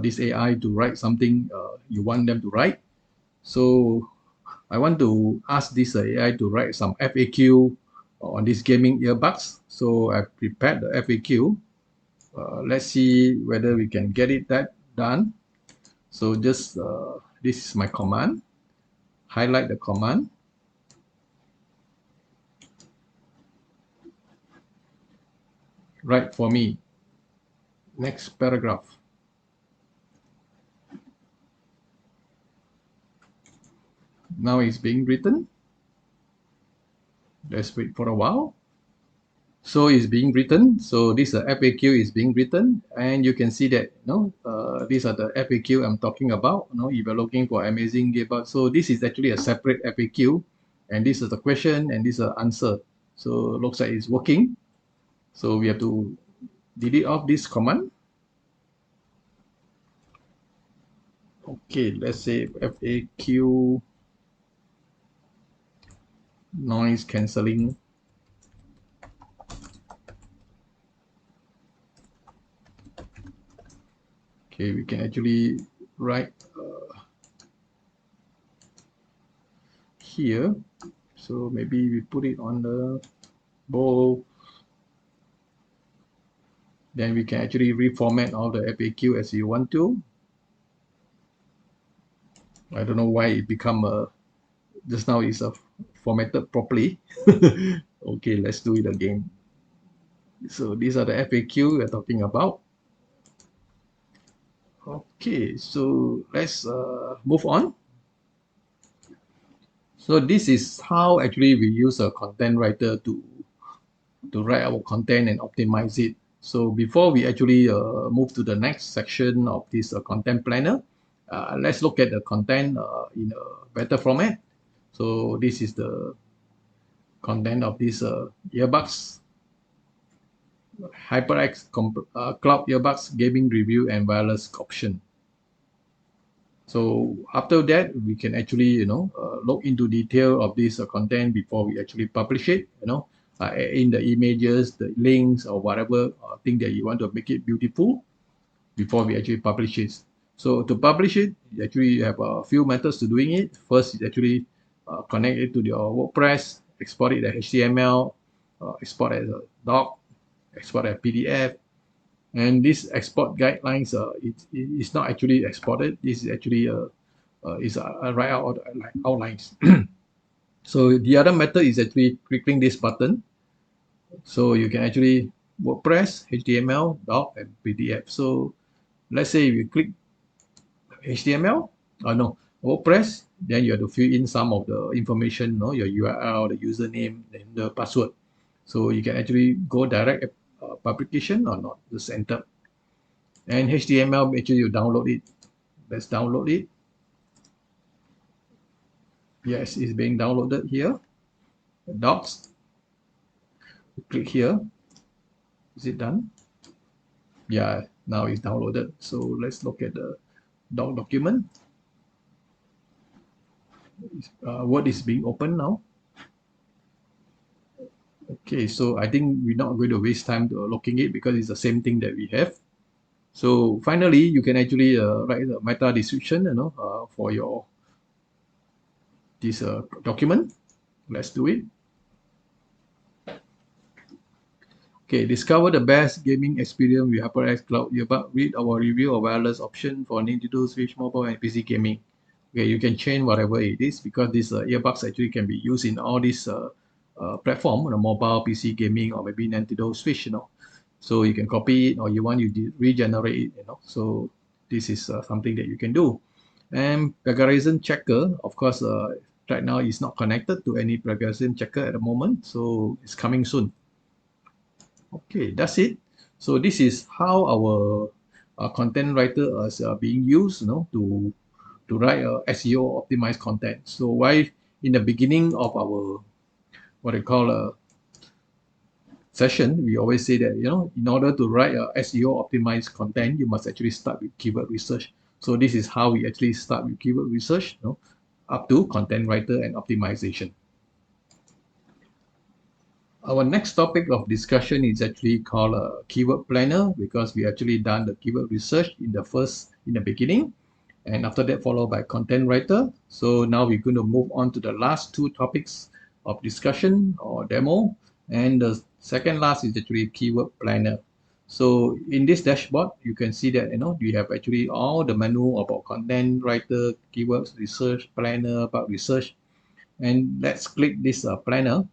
this AI to write something you want them to write. So I want to ask this AI to write some FAQ on this gaming earbuds. So I prepared the FAQ. Let's see whether we can get it done. So just this is my command. Highlight the command. Write for me. Next paragraph. Now it's being written. Let's wait for a while. So it's being written. So this FAQ is being written, and you can see that these are the FAQ I'm talking about. If you're looking for amazing earbuds, so this is actually a separate FAQ, and this is the question, and this is the answer. So looks like it's working. So we have to delete off this command. Okay, let's say FAQ noise cancelling. Okay, we can actually write here. So maybe we put it on the bowl. Then we can actually reformat all the FAQ as you want to. I don't know why it become just now it's formatted properly. Okay, let's do it again. So these are the FAQ we're talking about. Okay, so let's move on. So this is how actually we use a content writer to write our content and optimize it. So before we actually move to the next section of this content planner, let's look at the content in a better format. So this is the content of this earbuds, HyperX cloud earbuds gaming review and wireless option. So after that, we can actually, look into detail of this content before we actually publish it, in the images, the links or whatever thing that you want to make it beautiful before we actually publish it. So to publish it, you actually have a few methods to doing it. First is actually connect it to your WordPress, export it as HTML, export as a doc, export as PDF, and this export guidelines it's not actually exported. This is actually is a write out outlines. So the other method is actually clicking this button, so you can actually WordPress, HTML, doc, and PDF. So let's say you click HTML, no, WordPress, then you have to fill in some of the information, your URL, the username, and the password. So you can actually go direct publication or not, just enter. And HTML, make sure you download it. Let's download it. Yes, it's being downloaded here. Docs. Click here. Is it done? Yeah, now it's downloaded. So let's look at the document. Word is being opened now. Okay, so I think we're not going to waste time looking it because it's the same thing that we have. So finally, you can actually write a meta description, for your this document. Let's do it. Okay, discover the best gaming experience with HyperX Cloud Earbud. Read our review of wireless option for Nintendo Switch Mobile and PC gaming. Okay, you can change whatever it is because these earbuds actually can be used in all these platform, mobile, PC gaming, or maybe Nintendo Switch, So you can copy it or you want you regenerate it, So this is something that you can do. And plagiarism checker, of course, right now is not connected to any plagiarism checker at the moment, so it's coming soon. Okay, that's it. So this is how our content writer is being used, to write SEO optimized content. So why in the beginning of our what I call a session, we always say that in order to write a SEO optimized content, you must actually start with keyword research. So this is how we actually start with keyword research, up to content writer and optimization. Our next topic of discussion is actually called a keyword planner because we actually done the keyword research in the beginning, and after that followed by content writer. So now we're going to move on to the last two topics of discussion or demo, and the second last is actually keyword planner. So in this dashboard, you can see that we have actually all the menu about content writer, keywords research, planner, about research, and let's click this planner.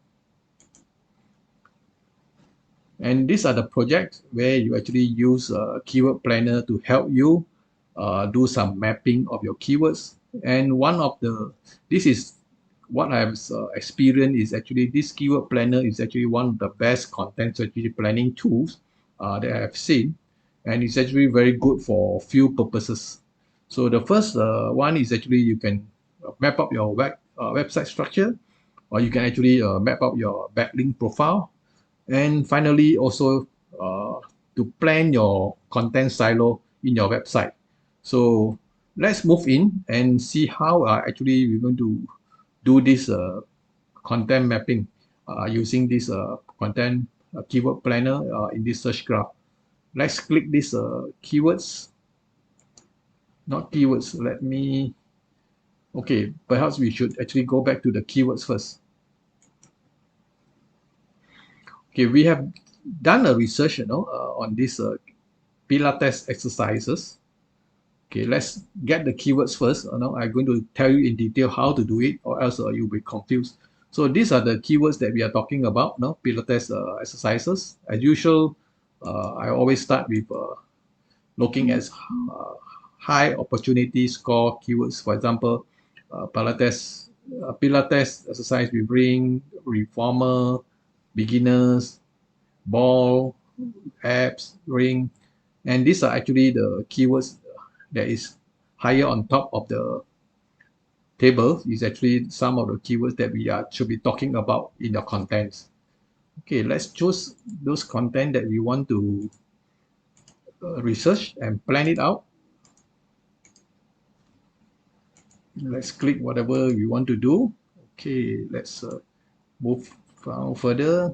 And these are the projects where you actually use a keyword planner to help you do some mapping of your keywords. And this is what I've experienced is actually this keyword planner is actually one of the best content strategy planning tools that I have seen. And it's actually very good for few purposes. So the first one is actually you can map up your website structure, or you can actually map up your backlink profile. And finally, also to plan your content silo in your website. So let's move in and see how actually we're going to do this content mapping using this content keyword planner in this SurgeGraph. Let's click this keywords, not keywords. Okay, perhaps we should actually go back to the keywords first. Okay, we have done a research, on this Pilates exercises. Okay, let's get the keywords first. I'm going to tell you in detail how to do it, or else you'll be confused. So these are the keywords that we are talking about, Pilates exercises. As usual, I always start with looking at high opportunity score keywords. For example, Pilates Pilates exercise we bring, reformer, beginners, ball, abs, ring, and these are actually the keywords that is higher on top of the table. Is actually some of the keywords that we should be talking about in the contents. Okay, let's choose those content that we want to research and plan it out. Let's click whatever we want to do. Okay, let's move down further.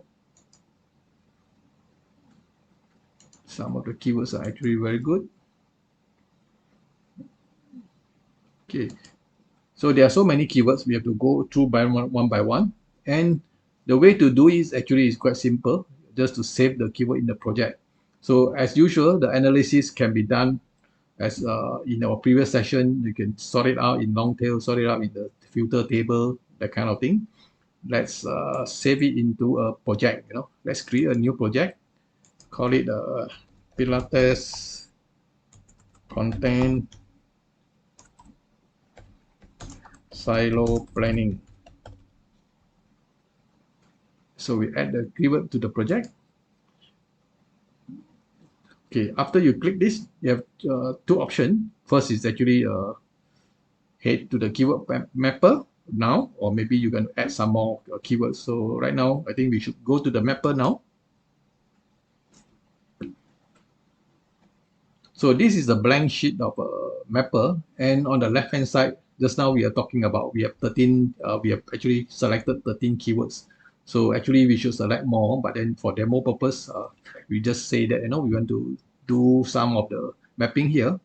Some of the keywords are actually very good. Okay, so there are so many keywords we have to go through by one by one, and the way to do it is quite simple, just to save the keyword in the project. So as usual, the analysis can be done as in our previous session. You can sort it out in long tail, sort it out in the filter table, that kind of thing. Let's save it into a project. Let's create a new project, call it Pilates content silo planning. So we add the keyword to the project. Okay, after you click this, you have two options. First is actually head to the keyword mapper now, or maybe you can add some more keywords. So right now, I think we should go to the mapper now. So this is the blank sheet of a mapper, and on the left hand side, just now we are talking about, we have 13, we have actually selected 13 keywords. So actually we should select more, but then for demo purpose, we just say that, we want to do some of the mapping here.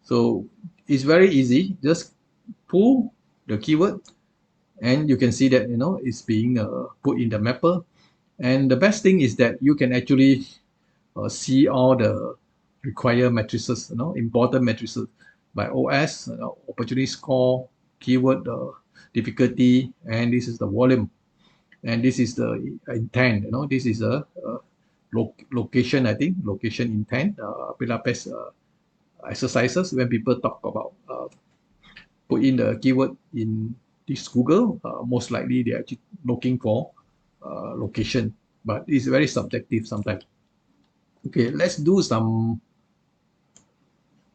So it's very easy, just pull the keyword and you can see that, it's being put in the mapper. And the best thing is that you can actually see all the required matrices, important matrices by OS, opportunity score, keyword difficulty, and this is the volume, and this is the intent. This is a location. I think location intent. Pilates exercises. When people talk about put in the keyword in this Google, most likely they are actually looking for location, but it's very subjective sometimes. Okay, let's do some.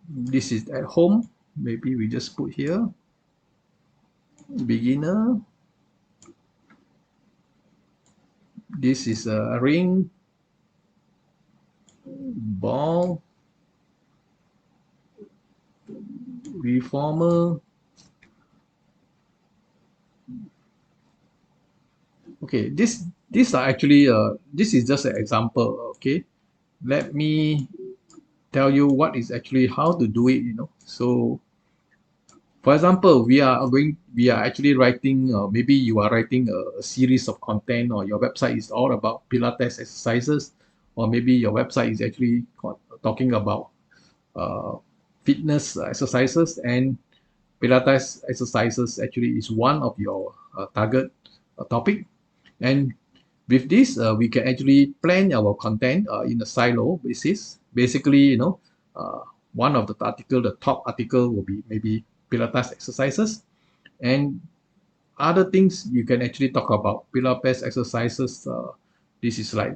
This is at home. Maybe we just put here beginner. This is a ring, ball, reformer. Okay, these are actually this is just an example. Okay, let me tell you what is actually how to do it. So for example, we are actually writing, maybe you are writing a series of content, or your website is all about Pilates exercises, or maybe your website is actually talking about uh, fitness exercises, and Pilates exercises actually is one of your target topic. And with this, we can actually plan our content in a silo basis. Basically, one of the article, the top article will be maybe Pilates exercises, and other things you can actually talk about Pilates exercises. This is like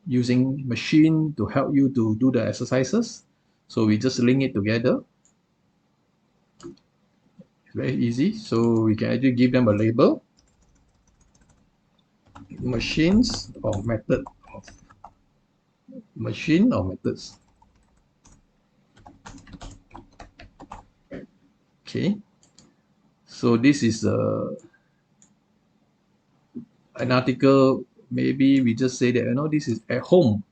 using machine to help you to do the exercises. So we just link it together. It's very easy. So we can actually give them a label. Machines or method of machine or methods. Okay. So this is an article. Maybe we just say that, this is at home.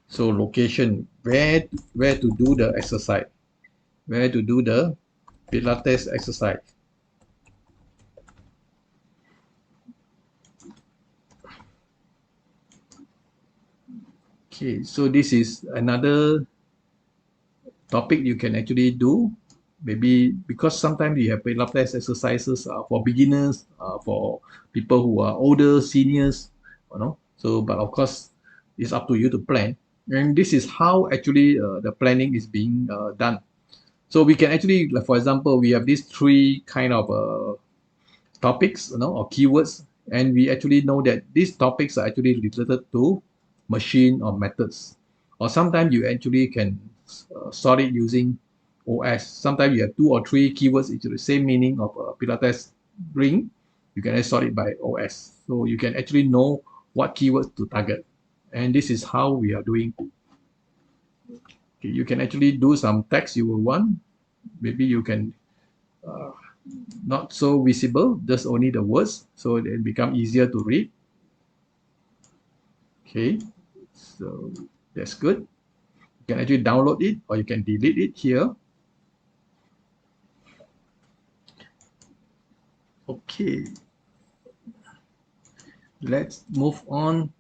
So location, where to do the exercise, where to do the Pilates exercise. Okay, so this is another topic you can actually do. Maybe because sometimes you have Pilates exercises for beginners, for people who are older, seniors, So, but of course, it's up to you to plan. And this is how actually the planning is being done. So we can actually, like for example, we have these three kind of topics, or keywords, and we actually know that these topics are actually related to machine or methods. Or sometimes you actually can sort it using OS. Sometimes you have two or three keywords into the same meaning of Pilates ring. You can sort it by OS. So you can actually know what keywords to target. And this is how we are doing. Okay, you can actually do some text you will want. Maybe you can not so visible, just only the words, so it become easier to read. Okay, so that's good. You can actually download it or you can delete it here. Okay, let's move on.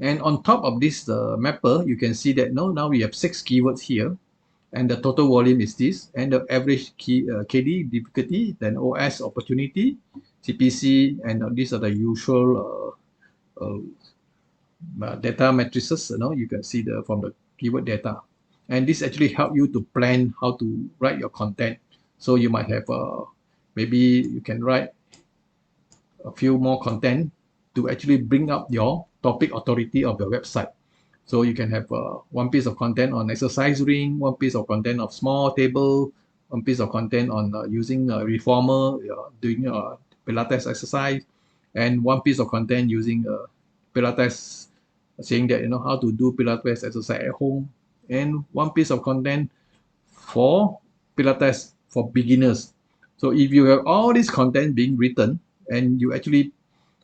And on top of this mapper, you can see that now we have 6 keywords here, and the total volume is this, and the average KD difficulty, then OS opportunity, CPC, and these are the usual data matrices. You can see from the keyword data, and this actually help you to plan how to write your content. So you might have maybe you can write a few more content to actually bring up your topic authority of your website. So you can have one piece of content on exercise ring, one piece of content of small table, one piece of content on using a reformer, doing a Pilates exercise, and one piece of content using Pilates, saying that how to do Pilates exercise at home, and one piece of content for Pilates for beginners. So if you have all this content being written, and you actually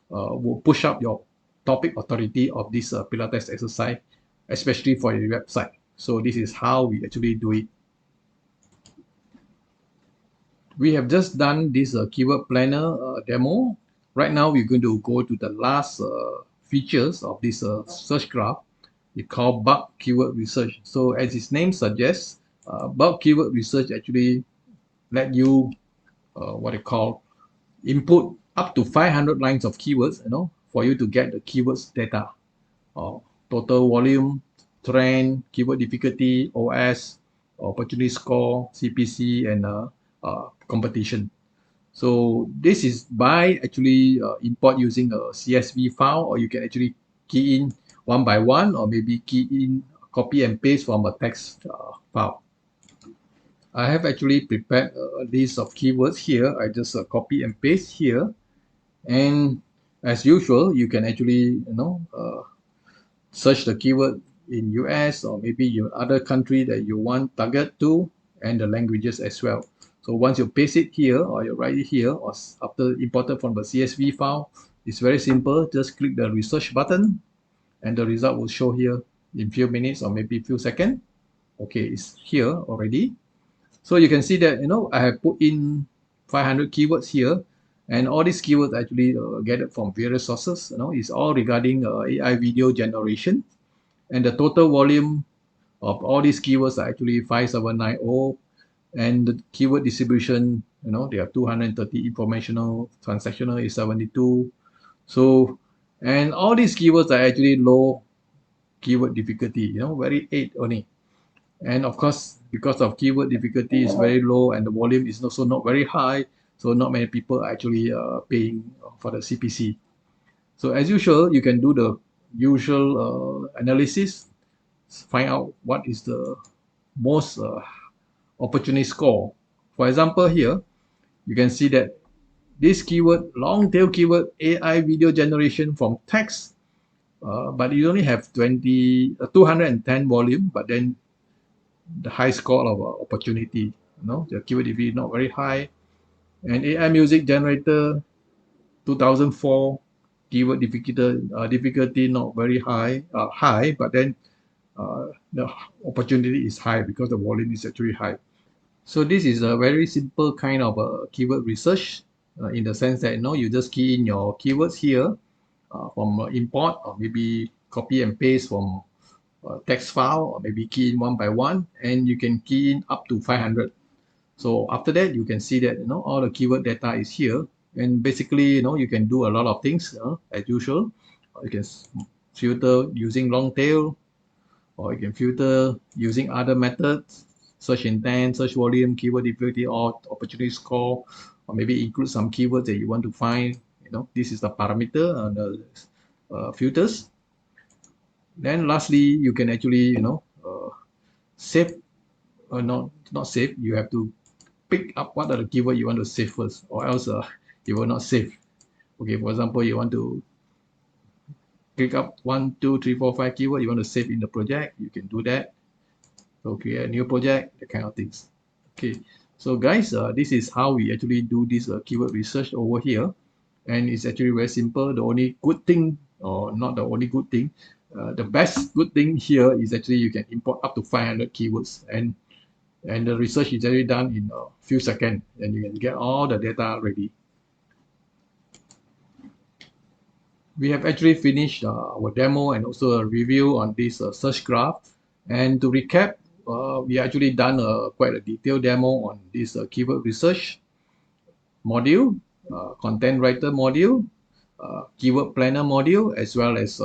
will push up your topic authority of this Pilates exercise, especially for your website. So this is how we actually do it. We have just done this keyword planner demo. Right now, we're going to go to the last features of this search graph. It's called bulk keyword research. So as its name suggests, bulk keyword research actually let you what they call input up to 500 lines of keywords, for you to get the keywords data, or total volume, trend, keyword difficulty, OS, opportunity score, CPC, and competition. So this is by actually import using a CSV file, or you can actually key in one by one, or maybe key in, copy and paste from a text file. I have actually prepared a list of keywords here. I just copy and paste here, and as usual, you can actually search the keyword in US or maybe your other country that you want target to, and the languages as well. So once you paste it here or you write it here, or after imported from the CSV file, it's very simple. Just click the research button and the result will show here in few minutes or maybe few seconds. Okay, it's here already. So you can see that I have put in 500 keywords here, and all these keywords actually gathered from various sources. It's all regarding AI video generation, and the total volume of all these keywords are actually 5790, and the keyword distribution, they are 230, informational, transactional is 72. So, and all these keywords are actually low keyword difficulty, very 8 only. And of course, because of keyword difficulty is very low and the volume is also not very high, so not many people are actually paying for the CPC. So as usual, you can do the usual analysis, find out what is the most opportunity score. For example, here you can see that this keyword, long tail keyword, AI video generation from text, but you only have 210 volume, but then the high score of opportunity, the keyword difficulty not very high, and AI music generator 2004, keyword difficulty not very high, but then the opportunity is high because the volume is actually high. So this is a very simple kind of keyword research, in the sense that you just key in your keywords here from import, or maybe copy and paste from text file, or maybe key in one by one, and you can key in up to 500. So after that, you can see that all the keyword data is here, and basically you can do a lot of things as usual. You can filter using long tail, or you can filter using other methods. search intent, search volume, keyword difficulty, or opportunity score, or maybe include some keywords that you want to find. This is the parameter and the filters. Then lastly, you can actually save, not save. You have to pick up what are the keyword you want to save first, or else you will not save. Okay, for example, you want to pick up 1, 2, 3, 4, 5 keyword you want to save in the project, you can do that. So create a new project, that kind of things. Okay, so guys, this is how we actually do this keyword research over here, and it's actually very simple. The only good thing, or not the only good thing, the best good thing here is actually you can import up to 500 keywords, and the research is already done in a few seconds, and you can get all the data ready. We have actually finished our demo and also a review on this SurgeGraph. And to recap, we actually done quite a detailed demo on this keyword research module, content writer module, keyword planner module, as well as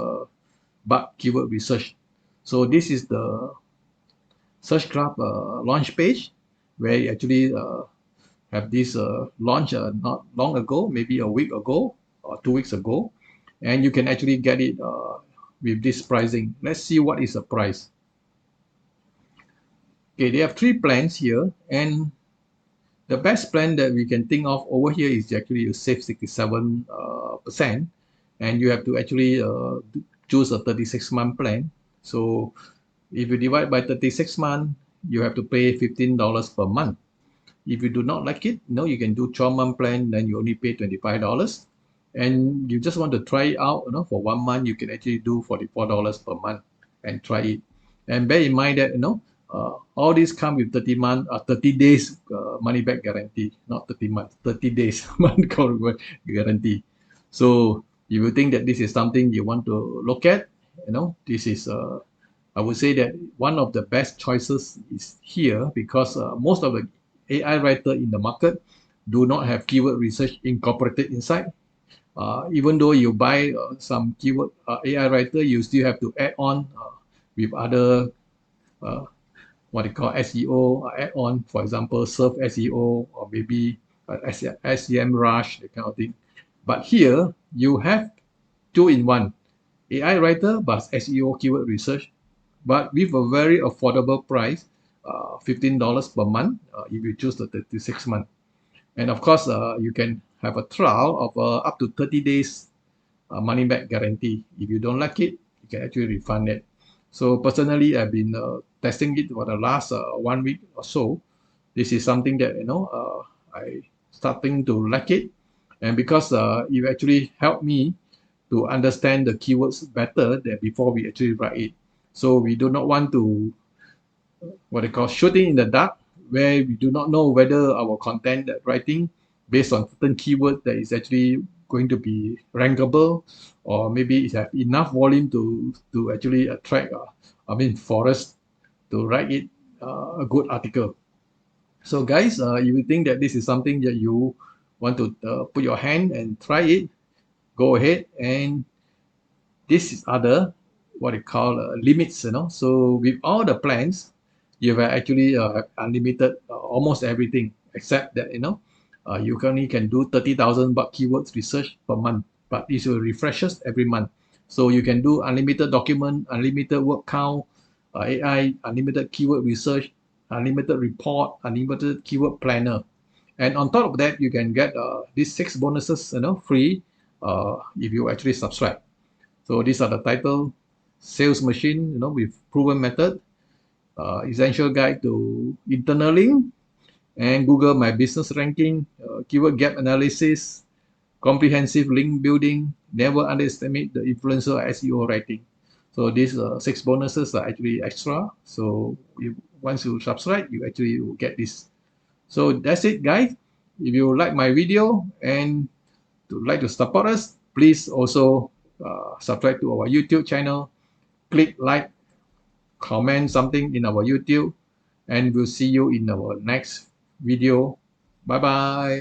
bug keyword research. So this is the SurgeGraph launch page, where you actually have this launch not long ago, maybe a week ago or 2 weeks ago, and you can actually get it with this pricing. Let's see what is the price. Okay, they have 3 plans here, and the best plan that we can think of over here is actually you save 67%, and you have to actually choose a 36-month plan. So if you divide by 36 months, you have to pay $15 per month. If you do not like it, you can do 12-month plan, then you only pay $25. And you just want to try it out, for 1 month, you can actually do $44 per month and try it. And bear in mind that, all these come with 30 days money back guarantee, not 30 months, 30 days money guarantee. So if you think that this is something you want to look at, this is, I would say that one of the best choices is here, because most of the AI writer in the market do not have keyword research incorporated inside. Even though you buy some keyword AI writer, you still have to add on with other what they call SEO add on, for example, Surf SEO, or maybe SEM Rush, that kind of thing. But here you have 2-in-1, AI writer plus SEO keyword research, but with a very affordable price, $15 per month if you choose the 36 month. And of course, you can have a trial of up to 30 days money back guarantee. If you don't like it, you can actually refund it. So personally, I've been testing it for the last 1 week or so. This is something that I starting to like it, and because it actually helped me to understand the keywords better than before we actually write it. So we do not want to what they call shooting in the dark, where we do not know whether our content that writing based on certain keyword that is actually going to be rankable, or maybe it have enough volume to actually attract for us to write it a good article. So guys, if you think that this is something that you want to put your hand and try it, go ahead. And this is other what they call limits, so with all the plans you have actually unlimited almost everything, except that you only can do 30,000 bug keywords research per month, but it will refreshes every month. So you can do unlimited document, unlimited word count, AI, unlimited keyword research, unlimited report, unlimited keyword planner. And on top of that, you can get these 6 bonuses free if you actually subscribe. So these are the title: Sales Machine, with proven method, Essential Guide to Internal Link, and Google My Business Ranking, Keyword Gap Analysis, Comprehensive Link Building, Never Underestimate the Influence of SEO Writing. So these 6 bonuses are actually extra. So once you subscribe, you actually will get this. So that's it, guys. If you like my video and like to support us, please also subscribe to our YouTube channel, click like, comment something in our YouTube, and we'll see you in our next video. Bye bye.